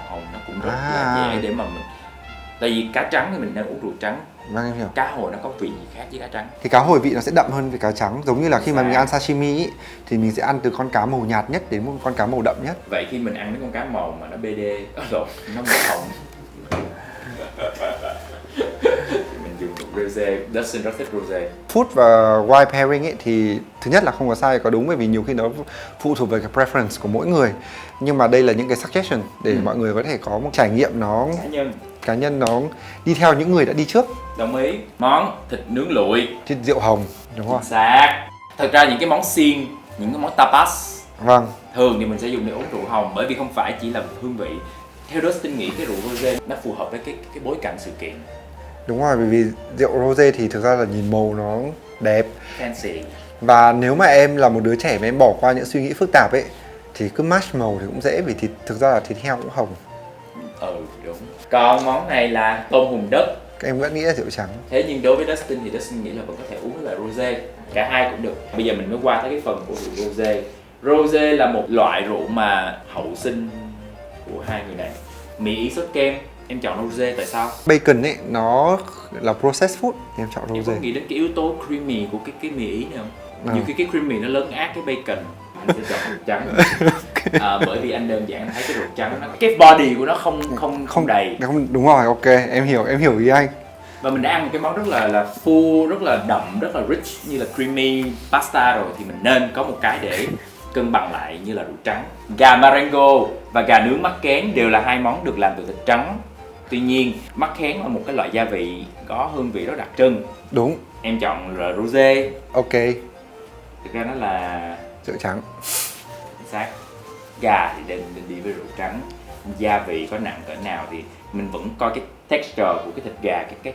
hồng, nó cũng rất là dễ để mà mình. Tại vì cá trắng thì mình nên uống rượu trắng. Vâng, em hiểu. Cá hồi nó có vị gì khác với cá trắng? Thì cá hồi vị nó sẽ đậm hơn với cá trắng. Giống như là khi mà mình ăn sashimi ý, thì mình sẽ ăn từ con cá màu nhạt nhất đến một con cá màu đậm nhất. Vậy khi mình ăn cái con cá màu mà nó BD, nó màu hồng mình dùng rosé, Dustin rất thích rosé. Food và wine pairing ấy thì thứ nhất là không có sai có đúng, bởi vì nhiều khi nó phụ thuộc về cái preference của mỗi người. Nhưng mà đây là những cái suggestion để mọi người có thể có một trải nghiệm nó cá nhân nó đi theo những người đã đi trước. Đồng ý. Món thịt nướng lụi, thịt rượu hồng, đúng không? Xác. Thật ra những cái món xiên, những cái món tapas, vâng, thường thì mình sẽ dùng để uống rượu hồng bởi vì không phải chỉ là hương vị. Theo Dustin nghĩ cái rượu rosé nó phù hợp với cái bối cảnh sự kiện. Đúng rồi, bởi vì rượu rosé thì thực ra là nhìn màu nó đẹp, fancy. Và nếu mà em là một đứa trẻ mà em bỏ qua những suy nghĩ phức tạp ấy thì cứ match màu thì cũng dễ, vì thực ra là thịt heo cũng hồng. Đúng. Còn món này là tôm hùm đất. Em vẫn nghĩ là rượu trắng. Thế nhưng đối với Dustin thì Dustin nghĩ là vẫn có thể uống với lại rosé. Cả hai cũng được. Bây giờ mình mới qua tới cái phần của rượu rosé. Rosé là một loại rượu mà hậu sinh của hai người này. Mì ý sốt kem. Em chọn rosé tại sao? Bacon ấy nó là processed food, em chọn Em rosé. có nghĩ đến cái yếu tố creamy của cái mì ý này không? Nhiều khi cái creamy nó lấn át cái bacon. Anh sẽ chọn rượu trắng. Bởi vì anh đơn giản thấy cái rượu trắng nó, cái body của nó không đầy. Không, đúng rồi, ok, em hiểu ý anh. Và mình đã ăn một cái món rất là full, rất là đậm, rất là rich như là creamy pasta rồi, thì mình nên có một cái để cân bằng lại như là rượu trắng. Gà Marengo và gà nướng mắc khén đều là hai món được làm từ thịt trắng. Tuy nhiên mắc khén là một cái loại gia vị có hương vị rất đặc trưng. Đúng. Em chọn là rosé. Ok. Thực ra nó là Rượu trắng. chính xác. Gà thì nên đi với rượu trắng. Gia vị có nặng cỡ nào thì mình vẫn coi cái texture của cái thịt gà, cái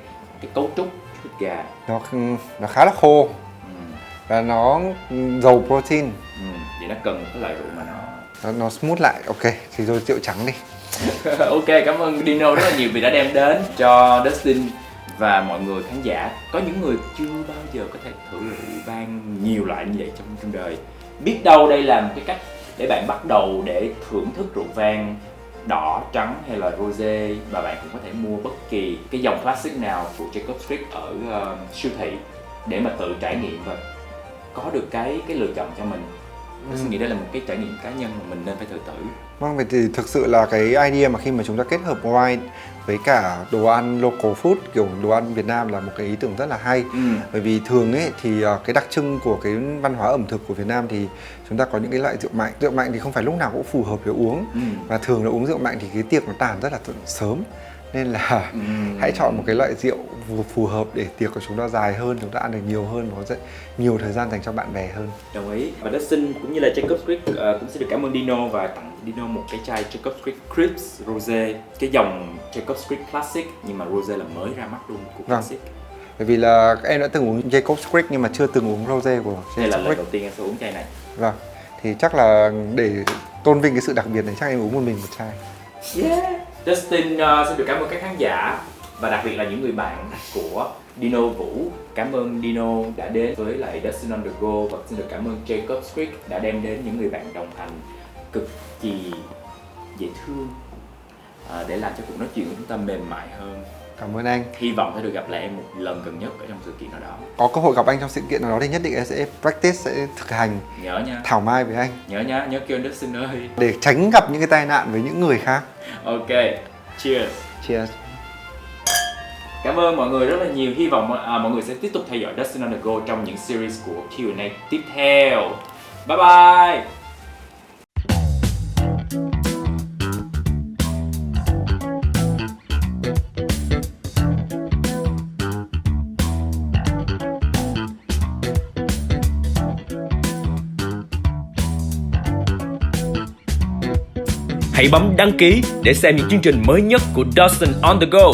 cấu trúc thịt gà. Nó khá là khô Ừ. và nó giàu protein. Vậy nó cần một cái loại rượu mà Nó smooth lại. Ok, thì rồi rượu trắng đi. Ok, cảm ơn Dino rất là nhiều vì đã đem đến cho Dustin và mọi người khán giả. Có những người chưa bao giờ có thể thử rượu vang nhiều loại như vậy trong đời. Biết đâu đây là một cái cách để bạn bắt đầu để thưởng thức rượu vang đỏ, trắng hay là rosé, và bạn cũng có thể mua bất kỳ cái dòng classic nào của Jacob's Creek ở siêu thị để mà tự trải nghiệm và có được cái lựa chọn cho mình. Tôi nghĩ đây là một cái trải nghiệm cá nhân mà mình nên phải thử. Vâng, vậy thì thực sự là cái idea mà khi mà chúng ta kết hợp wine với cả đồ ăn local food, kiểu đồ ăn Việt Nam là một cái ý tưởng rất là hay. Bởi vì thường ấy thì cái đặc trưng của cái văn hóa ẩm thực của Việt Nam thì chúng ta có những cái loại rượu mạnh. Rượu mạnh thì không phải lúc nào cũng phù hợp để uống. Và thường là uống rượu mạnh thì cái tiệc nó tàn rất là sớm. Nên là hãy chọn một cái loại rượu phù hợp để tiệc của chúng ta dài hơn, chúng ta ăn được nhiều hơn và có nhiều thời gian dành cho bạn bè hơn. Đồng ý. Và Dustin cũng như là Jacob's Creek cũng sẽ được cảm ơn Dino và tặng Dino một cái chai Jacob's Creek Crisp Rosé, cái dòng Jacob's Creek Classic nhưng mà Rosé là mới ra mắt luôn của Classic. Bởi vì là em đã từng uống Jacob's Creek nhưng mà chưa từng uống Rosé của Đây là Jacob's lần Creek. đầu tiên em sẽ uống chai này. Vâng, thì chắc là để tôn vinh cái sự đặc biệt này chắc em uống một mình một chai. Yeah. Dustin xin được cảm ơn các khán giả và đặc biệt là những người bạn của Dino Vũ. Cảm ơn Dino đã đến với lại Dustin on the Go, và xin được cảm ơn Jacob's Creek đã đem đến những người bạn đồng hành cực kỳ dễ thương để làm cho cuộc nói chuyện của chúng ta mềm mại hơn. Cảm ơn anh. Hy vọng sẽ được gặp lại em một lần gần nhất ở trong sự kiện nào đó. Có cơ hội gặp anh trong sự kiện nào đó thì nhất định em sẽ practice, sẽ thực hành Nhớ nha. thảo mai với anh. Nhớ kêu anh Dustin ơi. Để tránh gặp những cái tai nạn với những người khác. Ok, cheers. Cheers. Cảm ơn mọi người rất là nhiều. Hy vọng mọi người sẽ tiếp tục theo dõi Dustin on the Go trong những series của Q&A tiếp theo. Bye bye. Hãy bấm đăng ký để xem những chương trình mới nhất của Dustin on the Go.